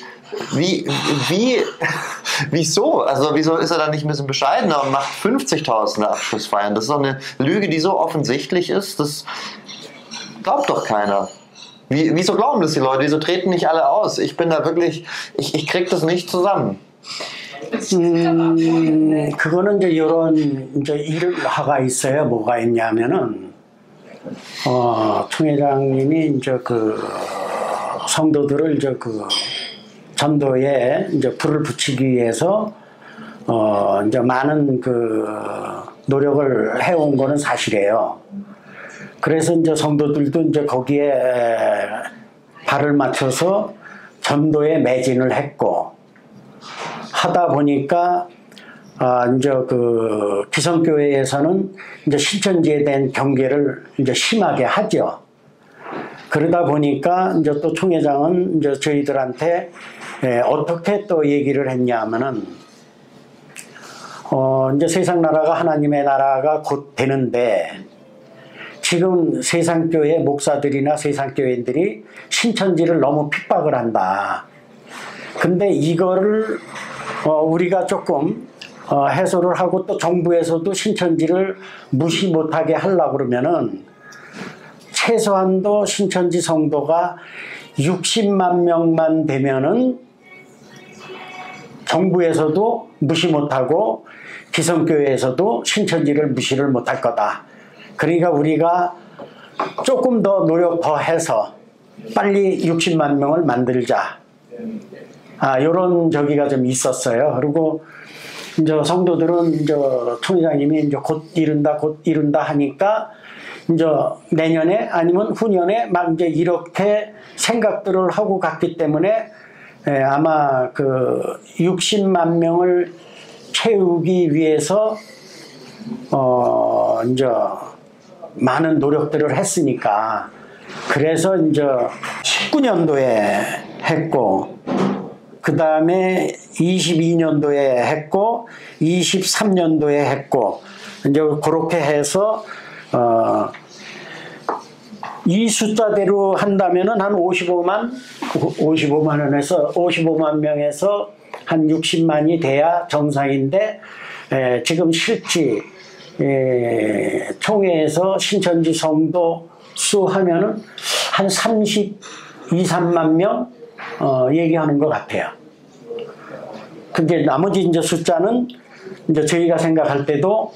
Wieso? Also wieso ist er dann nicht ein bisschen bescheidener und macht 50.000 Abschlussfeiern? Das ist doch eine Lüge, die so offensichtlich ist, das glaubt doch keiner. Wieso glauben das die Leute? Wieso treten nicht alle aus? Ich bin da wirklich, ich krieg das nicht zusammen. 그거는 이제 이런 이제 일화가 있어요. 뭐가 있냐면은 총회장님이 이제 그 성도들을 이제 그 전도에 이제 불을 붙이기 위해서 이제 많은 그 노력을 해온 거는 사실이에요. 그래서 이제 성도들도 이제 거기에 발을 맞춰서 전도에 매진을 했고 하다 보니까 이제 그 기성교회에서는 이제 신천지에 대한 경계를 이제 심하게 하죠. 그러다 보니까 이제 또 총회장은 이제 저희들한테 어떻게 또 얘기를 했냐면은 이제 세상 나라가 하나님의 나라가 곧 되는데 지금 세상교회 목사들이나 세상교회인들이 신천지를 너무 핍박을 한다. 근데 이거를 우리가 조금 해소를 하고 또 정부에서도 신천지를 무시 못하게 하려고 그러면은 최소한도 신천지 성도가 60만 명만 되면은 정부에서도 무시 못하고 기성교회에서도 신천지를 무시를 못할 거다. 그러니까 우리가 조금 더 노력 더 해서 빨리 60만 명을 만들자. 요런 저기가 좀 있었어요. 그리고 이제 성도들은 이제 총회장님이 이제 곧 이룬다 하니까 이제 내년에 아니면 후년에 막 이제 이렇게 생각들을 하고 갔기 때문에 아마 그 60만 명을 채우기 위해서 이제 많은 노력들을 했으니까 그래서 이제 19년도에 했고 그 다음에 22년도에 했고 23년도에 했고 이제 그렇게 해서 이 숫자대로 한다면은 한 55만 원에서 55만 명에서 한 60만이 돼야 정상인데 지금 실제 총회에서 신천지 성도 수 하면은 한 32, 3만 명 얘기하는 것 같아요. 근데 나머지 이제 숫자는 이제 저희가 생각할 때도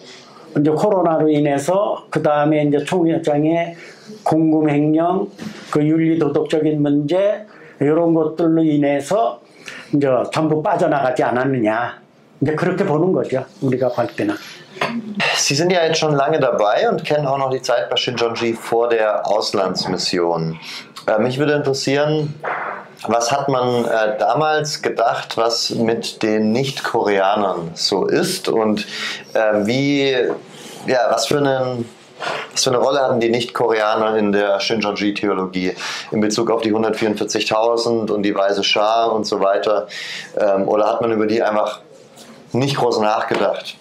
이제 코로나로 인해서 그 다음에 이제 총회장의 공금횡령, 그 윤리도덕적인 문제 이런 것들로 인해서 이제 전부 빠져나가지 않았느냐. 이제 그렇게 보는 거죠. 우리가 볼 때는. Sie sind ja jetzt schon lange dabei und kennen auch noch die Zeit bei Shincheonji vor der Auslandsmission. Mich würde interessieren, was hat man damals gedacht, was mit den Nicht-Koreanern so ist und was für eine Rolle hatten die Nicht-Koreaner in der Shincheonji-Theologie in Bezug auf die 144.000 und die Weise Schar und so weiter? Oder hat man über die einfach nicht groß nachgedacht?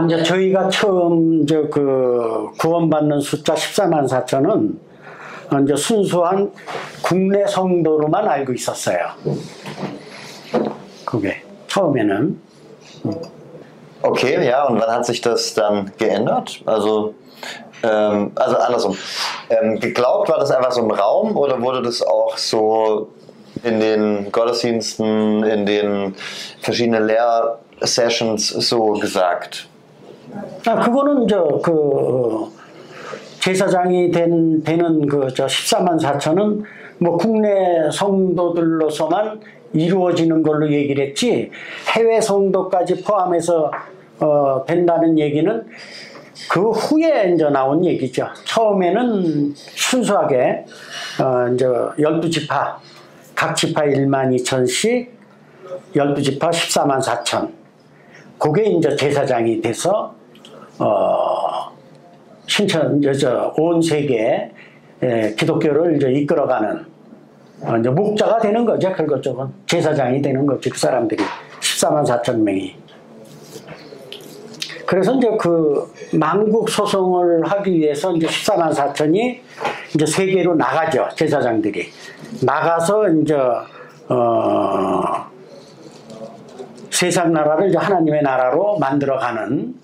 이제 저희가 처음 이제 그 구원받는 숫자 14만 4천은 이제 순수한 국내 성도로만 알고 있었어요. 그게 처음에는. Okay, ja, und wann hat sich das dann geändert? Also andersrum. Geglaubt war das einfach so im Raum oder wurde das auch so in den Gottesdiensten, in den verschiedenen Lehrsessions so gesagt? 그거는 이제 그 제사장이 되는 그 14만 4천은 뭐 국내 성도들로서만 이루어지는 걸로 얘기를 했지 해외 성도까지 포함해서 된다는 얘기는 그 후에 이제 나온 얘기죠. 처음에는 순수하게 이제 12지파 각 지파 1만 2천씩 12지파 14만 4천 그게 이제 제사장이 돼서 온 세계 기독교를 이제 이끌어가는 이제 목자가 되는 거죠. 그것저것 제사장이 되는 거죠. 그 사람들이 14만 4천 명이. 그래서 이제 그 망국 소송을 하기 위해서 이제 14만 4천이 이제 세계로 나가죠. 제사장들이 나가서 이제 세상 나라를 이제 하나님의 나라로 만들어가는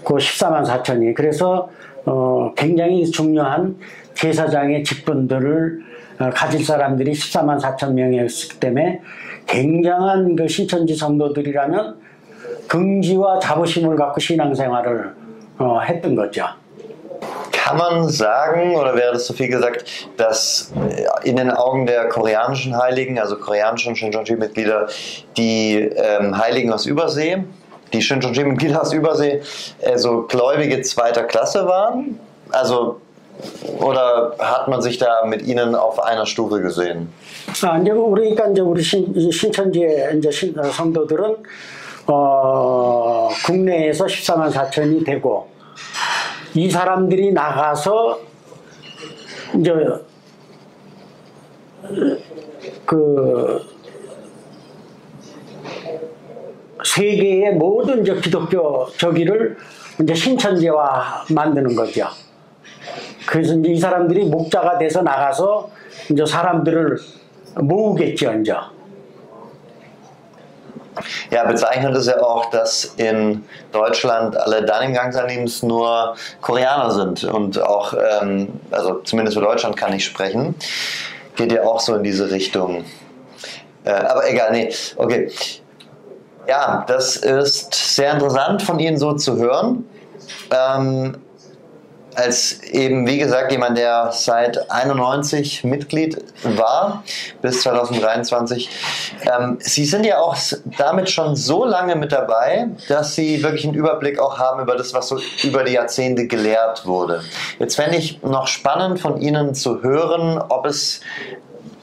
그 14만 4천이. 그래서 굉장히 중요한 제사장의 직분들을 가질 사람들이 14만 4천 명이었기 때문에 굉장한 그 신천지 성도들이라면 긍지와 자부심을 갖고 신앙생활을 했던 거죠. Kann man sagen, oder wäre das zu viel gesagt, dass in den Augen der koreanischen Heiligen, also koreanischen Shincheonji-Mitglieder, die Heiligen aus Übersee, die Shincheonji-Mitglieder aus Übersee, so Gläubige zweiter Klasse waren? Also, oder hat man sich da mit ihnen auf einer Stufe gesehen? 이제 그러니까 이제 우리 신천지의 이제 성도들은 국내에서 14만 4천이 되고, 이 사람들이 나가서 이제 그 세계의 모든 이제 기독교 저기를 이제 신천지화 만드는 거죠. 그래서 이제 이 사람들이 목자가 돼서 나가서 이제 사람들을 모으겠죠, 이제. Ja, bezeichnet es ja auch, dass in Deutschland alle dann im Gang sein, es nur Koreaner sind und auch, also zumindest für Deutschland kann ich sprechen, geht ja auch so in diese Richtung. Aber egal, nee, okay. Ja, das ist sehr interessant von Ihnen so zu hören. Als eben, wie gesagt, jemand, der seit 91 Mitglied war, bis 2023. Sie sind ja auch damit schon so lange mit dabei, dass Sie wirklich einen Überblick auch haben über das, was so über die Jahrzehnte gelehrt wurde. Jetzt fände ich noch spannend von Ihnen zu hören, ob es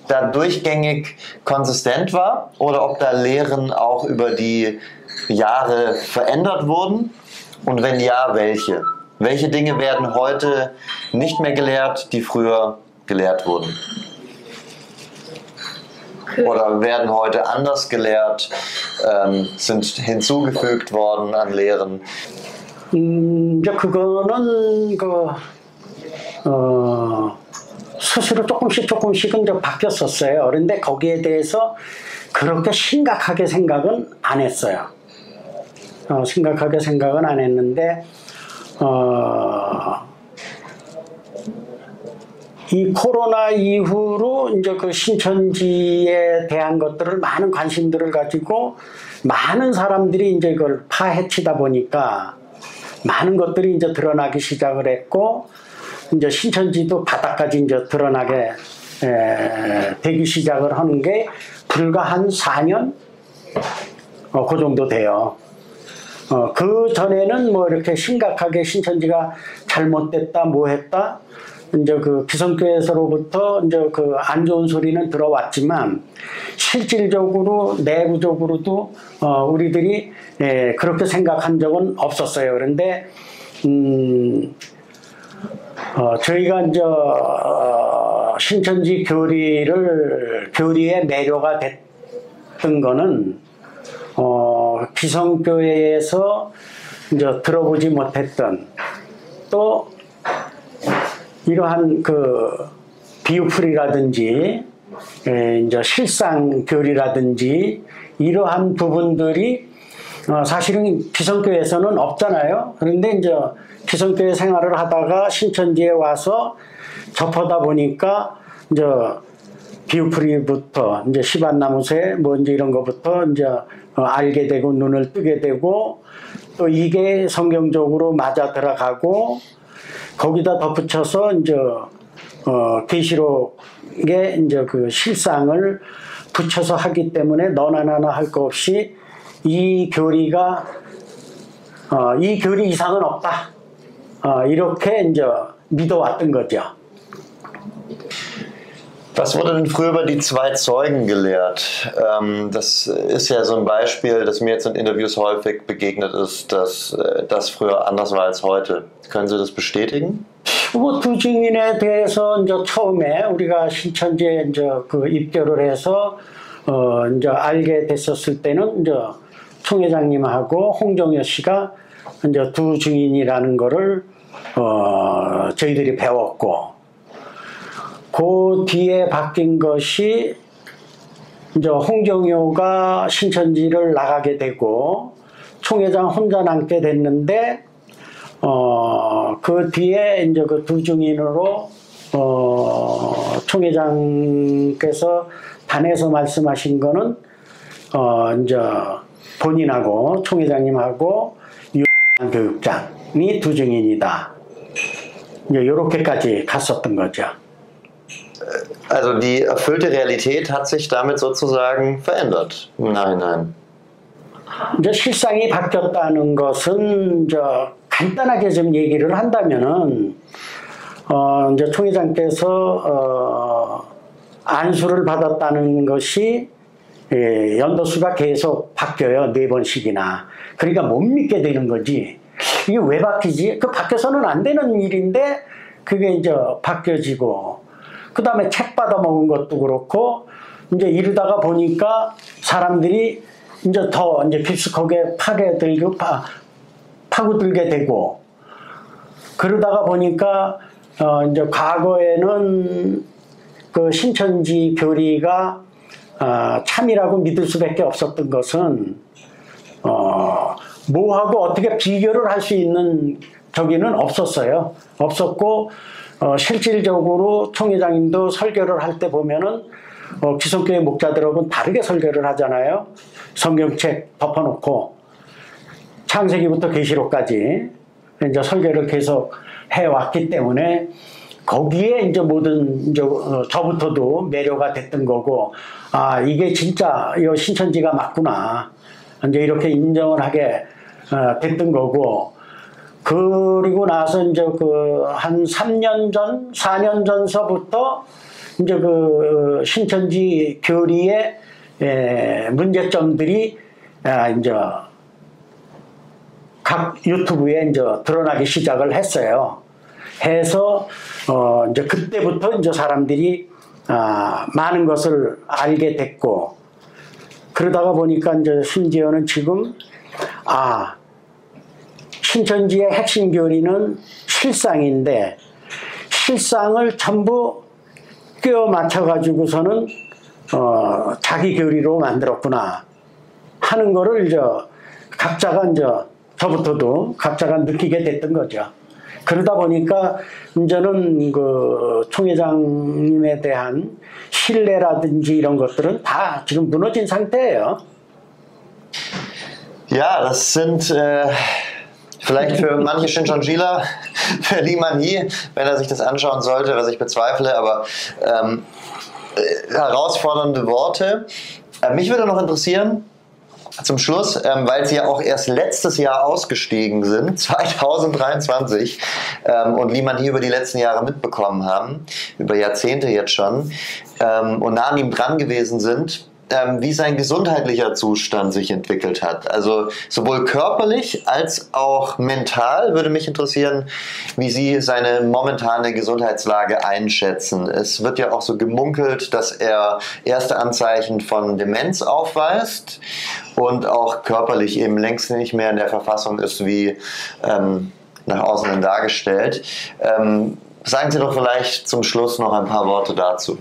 da durchgängig konsistent war oder ob da Lehren auch über die Jahre verändert wurden und wenn ja, welche? Welche Dinge werden heute nicht mehr gelehrt, die früher gelehrt wurden? Oder werden heute anders gelehrt, sind hinzugefügt worden an Lehren? 이제 그거는 스스로 조금씩은 이제 바뀌었었어요. 그런데 거기에 대해서 그렇게 심각하게 생각은 안 했어요. 심각하게 생각은 안 했는데, 이 코로나 이후로 이제 그 신천지에 대한 것들을 많은 관심들을 가지고 많은 사람들이 이제 이걸 파헤치다 보니까 많은 것들이 이제 드러나기 시작을 했고, 이제 신천지도 바닥까지 이제 드러나게 되기 시작을 하는 게 불과 한 4년 그 정도 돼요. 그 전에는 뭐 이렇게 심각하게 신천지가 잘못됐다, 뭐 했다, 이제 그 기성교회에서로부터 이제 그 안 좋은 소리는 들어왔지만, 실질적으로 내부적으로도 우리들이 그렇게 생각한 적은 없었어요. 그런데 저희가 이제 신천지 교리의 매료가 됐던 거는 기성교회에서 이제 들어보지 못했던, 또 이러한 그 비유풀이라든지 이제 실상교리라든지 이러한 부분들이 사실은 기성교회에서는 없잖아요. 그런데 이제 기성교회 생활을 하다가 신천지에 와서 접하다 보니까 이제 비유풀이부터 이제 시반나무새 뭐 이제 이런 것부터 이제 알게 되고 눈을 뜨게 되고, 또 이게 성경적으로 맞아 들어가고, 거기다 덧붙여서 이제 계시록에 이제 그 실상을 붙여서 하기 때문에 너나 나나 할 거 없이 이 교리가 이 교리 이상은 없다, 이렇게 이제 믿어왔던 거죠. Was wurde denn früher über die zwei Zeugen gelehrt? Das ist ja so ein Beispiel, das mir jetzt in Interviews häufig begegnet ist, dass das früher anders war als heute. Können Sie das bestätigen? 뭐 두 증인에 대해서 이제 처음에 우리가 신천지에 이제 그 입교를 해서 이제 알게 됐었을 때는 이제 총회장님하고 홍정여 씨가 이제 두 증인이라는 거를 저희들이 배웠고, 그 뒤에 바뀐 것이 이제 홍정여가 신천지를 나가게 되고 총회장 혼자 남게 됐는데, 그 뒤에 이제 그 두 증인으로 총회장께서 단에서 말씀하신 거는 이제 본인하고 총회장님하고 유한 교육장이 두 증인이다. 이제 이렇게까지 갔었던 거죠. Also die erfüllte Realität hat sich damit sozusagen verändert im Nachhinein. 이제 실상이 바뀌었다는 것은 이제 간단하게 좀 얘기를 한다면은 이제 총회장께서 안수를 받았다는 것이 연도수가 계속 바뀌어요. 4번씩이나. 그러니까 못 믿게 되는 거지. 이게 왜 바뀌지? 그 바뀌어서는 안 되는 일인데 그게 이제 바뀌어지고, 그 다음에 책 받아 먹은 것도 그렇고, 이제 이러다가 보니까 사람들이 이제 더 이제 깊숙하게 파고들게 되고, 그러다가 보니까 이제 과거에는 그 신천지 교리가 참이라고 믿을 수밖에 없었던 것은 뭐하고 어떻게 비교를 할 수 있는 저기는 없었어요. 없었고, 실질적으로 총회장님도 설교를 할 때 보면은 기성교회 목자들하고는 다르게 설교를 하잖아요. 성경책 덮어놓고 창세기부터 계시록까지 이제 설교를 계속 해왔기 때문에 거기에 이제 모든 이제 저부터도 매료가 됐던 거고, 아 이게 진짜 이 신천지가 맞구나 이제 이렇게 인정을 하게 됐던 거고, 그리고 나서 이제 그 한 3년 전, 4년 전서부터 이제 그 신천지 교리의 문제점들이 이제 각 유튜브에 이제 드러나기 시작을 했어요. 해서 이제 그때부터 이제 사람들이 많은 것을 알게 됐고, 그러다가 보니까 이제 심지어는 지금 신천지의 핵심 교리는 실상인데 실상을 전부 끼워 맞춰 가지고서는 자기 교리로 만들었구나 하는 거를 이제 각자가 이제 저부터도 각자가 느끼게 됐던 거죠. 그러다 보니까 이제는 그 총회장님에 대한 신뢰라든지 이런 것들은 다 지금 무너진 상태예요. Ja, das sind vielleicht für manche Shincheonjila, für Lee Man-hee, wenn er sich das anschauen sollte, was ich bezweifle, aber herausfordernde Worte. Mich würde noch interessieren, zum Schluss, weil sie ja auch erst letztes Jahr ausgestiegen sind, 2023, und Lee Man-hee über die letzten Jahre mitbekommen haben, über Jahrzehnte jetzt schon, und nah an ihm dran gewesen sind, wie sein gesundheitlicher Zustand sich entwickelt hat. Also sowohl körperlich als auch mental würde mich interessieren, wie Sie seine momentane Gesundheitslage einschätzen. Es wird ja auch so gemunkelt, dass er erste Anzeichen von Demenz aufweist und auch körperlich eben längst nicht mehr in der Verfassung ist, wie nach außen hin dargestellt. Sagen Sie doch vielleicht zum Schluss noch ein paar Worte dazu.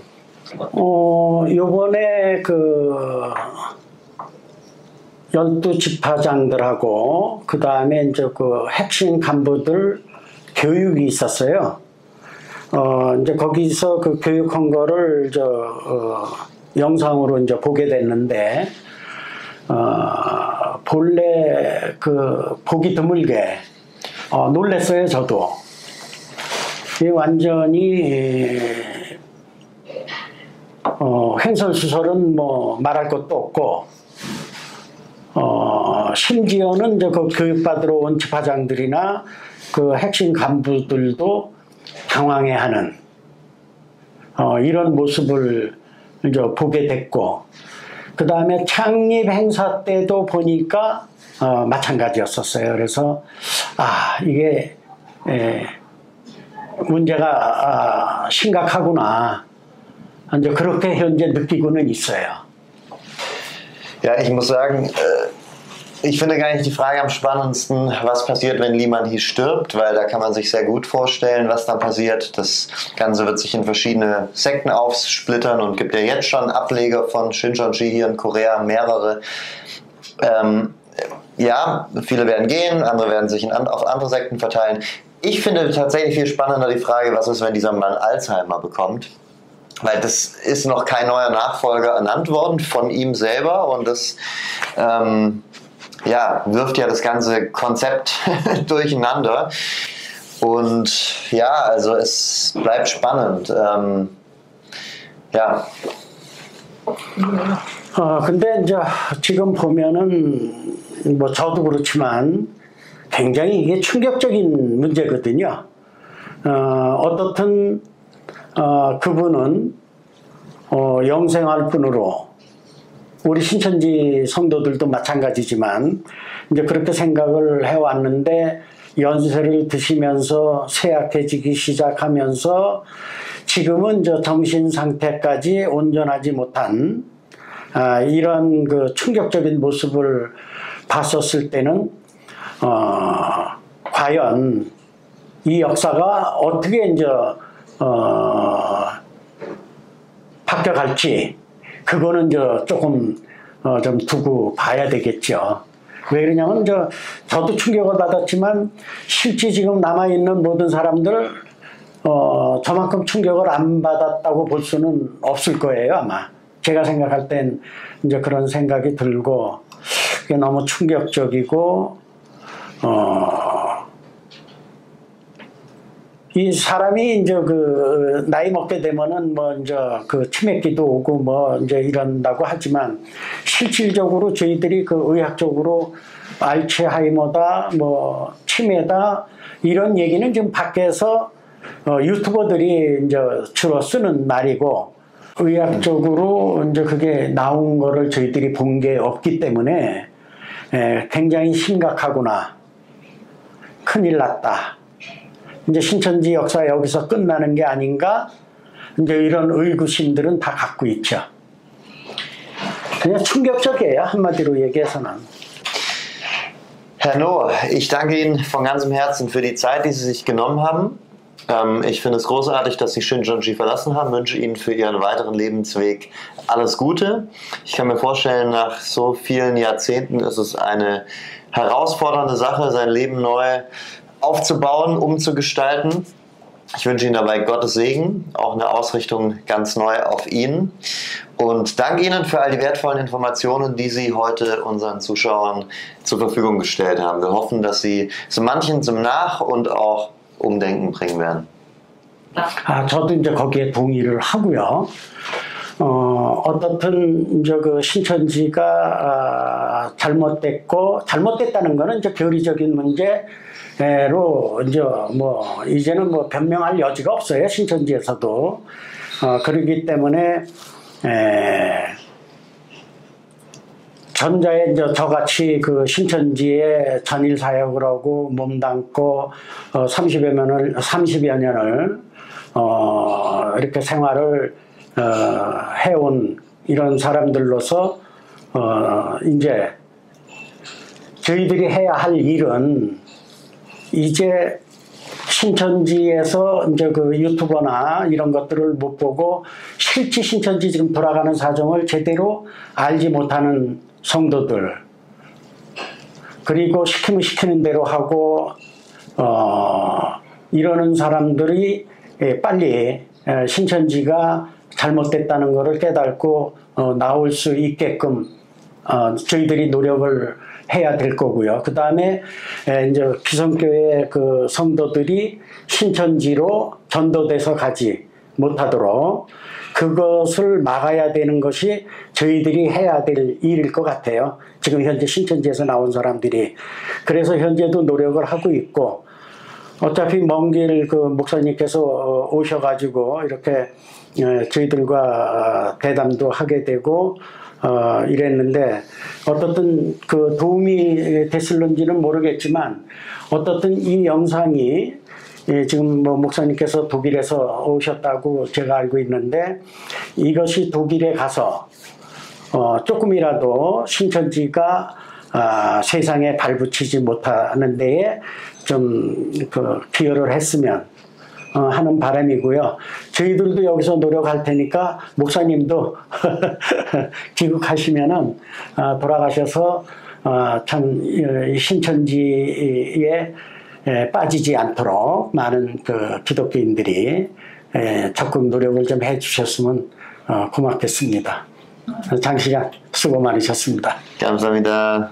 요번에 그 12지파장들하고 그 다음에 이제 그 핵심 간부들 교육이 있었어요. 이제 거기서 그 교육한 거를 영상으로 이제 보게 됐는데, 본래 그 보기 드물게 놀랐어요, 저도. 이 완전히 횡설수설은 뭐 말할 것도 없고, 심지어는 이제 그 교육받으러 온 지파장들이나 그 핵심 간부들도 당황해하는 이런 모습을 이제 보게 됐고, 그 다음에 창립 행사 때도 보니까 마찬가지였었어요. 그래서 이게 문제가 심각하구나. 이제 그렇게 현재 느끼고는 있어요. Ja, ich muss sagen, Ich finde gar nicht die Frage am spannendsten, was passiert, wenn Lee Man-hee stirbt, weil da kann man sich sehr gut vorstellen, was dann passiert. Das Ganze wird sich in verschiedene Sekten aufsplittern und gibt ja jetzt schon Ableger von Shincheonji hier in Korea, mehrere. Ja, viele werden gehen, andere werden sich auf andere Sekten verteilen. Ich finde tatsächlich viel spannender die Frage, was ist, wenn dieser Mann Alzheimer bekommt? Weil das ist noch kein neuer Nachfolger ernannt worden von ihm selber und das ja, wirft ja das ganze Konzept durcheinander. Und ja, also es bleibt spannend. Ja. 근데 이제 지금 보면은 뭐 저도 그렇지만 굉장히 이게 충격적인 문제거든요. 어떻든 그분은 영생할 뿐으로 우리 신천지 성도들도 마찬가지지만 이제 그렇게 생각을 해왔는데 연세를 드시면서 쇠약해지기 시작하면서 지금은 저 정신 상태까지 온전하지 못한 이런 그 충격적인 모습을 봤었을 때는 과연 이 역사가 어떻게 이제 바뀌어갈지 그거는 조금 좀 두고 봐야 되겠죠. 왜 그러냐면 저도 충격을 받았지만 실제 지금 남아있는 모든 사람들 저만큼 충격을 안 받았다고 볼 수는 없을 거예요, 아마. 제가 생각할 땐 이제 그런 생각이 들고 그게 너무 충격적이고 이 사람이 이제 그 나이 먹게 되면은 뭐 이제 그 치매기도 오고 뭐 이제 이런다고 하지만 실질적으로 저희들이 그 의학적으로 알츠하이머다 뭐 치매다 이런 얘기는 지금 밖에서 유튜버들이 이제 주로 쓰는 말이고 의학적으로 이제 그게 나온 거를 저희들이 본 게 없기 때문에 굉장히 심각하구나. 큰일 났다. 이제 신천지 역사 여기서 끝나는 게 아닌가? 이제 이런 의구심들은 다 갖고 있죠. 그냥 충격적이에요, 한마디로 얘기해서는. Herr Noh, ich danke Ihnen von ganzem Herzen für die Zeit, die Sie sich genommen haben. Ich finde es großartig, dass Sie Shincheonji verlassen haben. Ich wünsche Ihnen für Ihren weiteren Lebensweg alles Gute. Ich kann mir vorstellen, nach so vielen Jahrzehnten ist es eine herausfordernde Sache, sein Leben neu aufzubauen, umzugestalten. Ich wünsche Ihnen dabei Gottes Segen, auch eine Ausrichtung ganz neu auf ihn. Und danke Ihnen für all die wertvollen Informationen, die Sie heute unseren Zuschauern zur Verfügung gestellt haben. Wir hoffen, dass Sie so manchen zum Nach- und auch Umdenken bringen werden. 저도 이제 거기에 동의를 하고요. 어떻든 이제 그 신천지가 잘못됐다는 거는 이제 교리적인 문제로 이제 뭐 이제는 뭐 변명할 여지가 없어요, 신천지에서도. 그렇기 때문에 전자에 이제 저같이 그 신천지에 전일 사역을 하고 몸담고 30여 년을 이렇게 생활을 해온 이런 사람들로서 이제 저희들이 해야 할 일은 이제 신천지에서 이제 그 유튜버나 이런 것들을 못 보고 실제 신천지 지금 돌아가는 사정을 제대로 알지 못하는 성도들, 그리고 시키면 시키는 대로 하고 이러는 사람들이 빨리 신천지가 잘못됐다는 것을 깨닫고 나올 수 있게끔 저희들이 노력을 해야 될 거고요. 그 다음에 이제 기성교회 그 성도들이 신천지로 전도돼서 가지 못하도록 그것을 막아야 되는 것이 저희들이 해야 될 일일 것 같아요. 지금 현재 신천지에서 나온 사람들이. 그래서 현재도 노력을 하고 있고, 어차피 먼 길 그 목사님께서 오셔가지고 이렇게 저희들과 대담도 하게 되고 이랬는데, 어떻든 그 도움이 됐을는지는 모르겠지만 어떻든 이 영상이 지금 뭐 목사님께서 독일에서 오셨다고 제가 알고 있는데, 이것이 독일에 가서 조금이라도 신천지가 세상에 발붙이지 못하는 데에 좀 기여를 했으면 하는 바람이고요. 저희들도 여기서 노력할 테니까 목사님도 귀국하시면은 돌아가셔서 참 신천지에 빠지지 않도록 많은 기독교인들이 적극 노력을 좀 해주셨으면 고맙겠습니다. 장시간 수고 많으셨습니다. 감사합니다.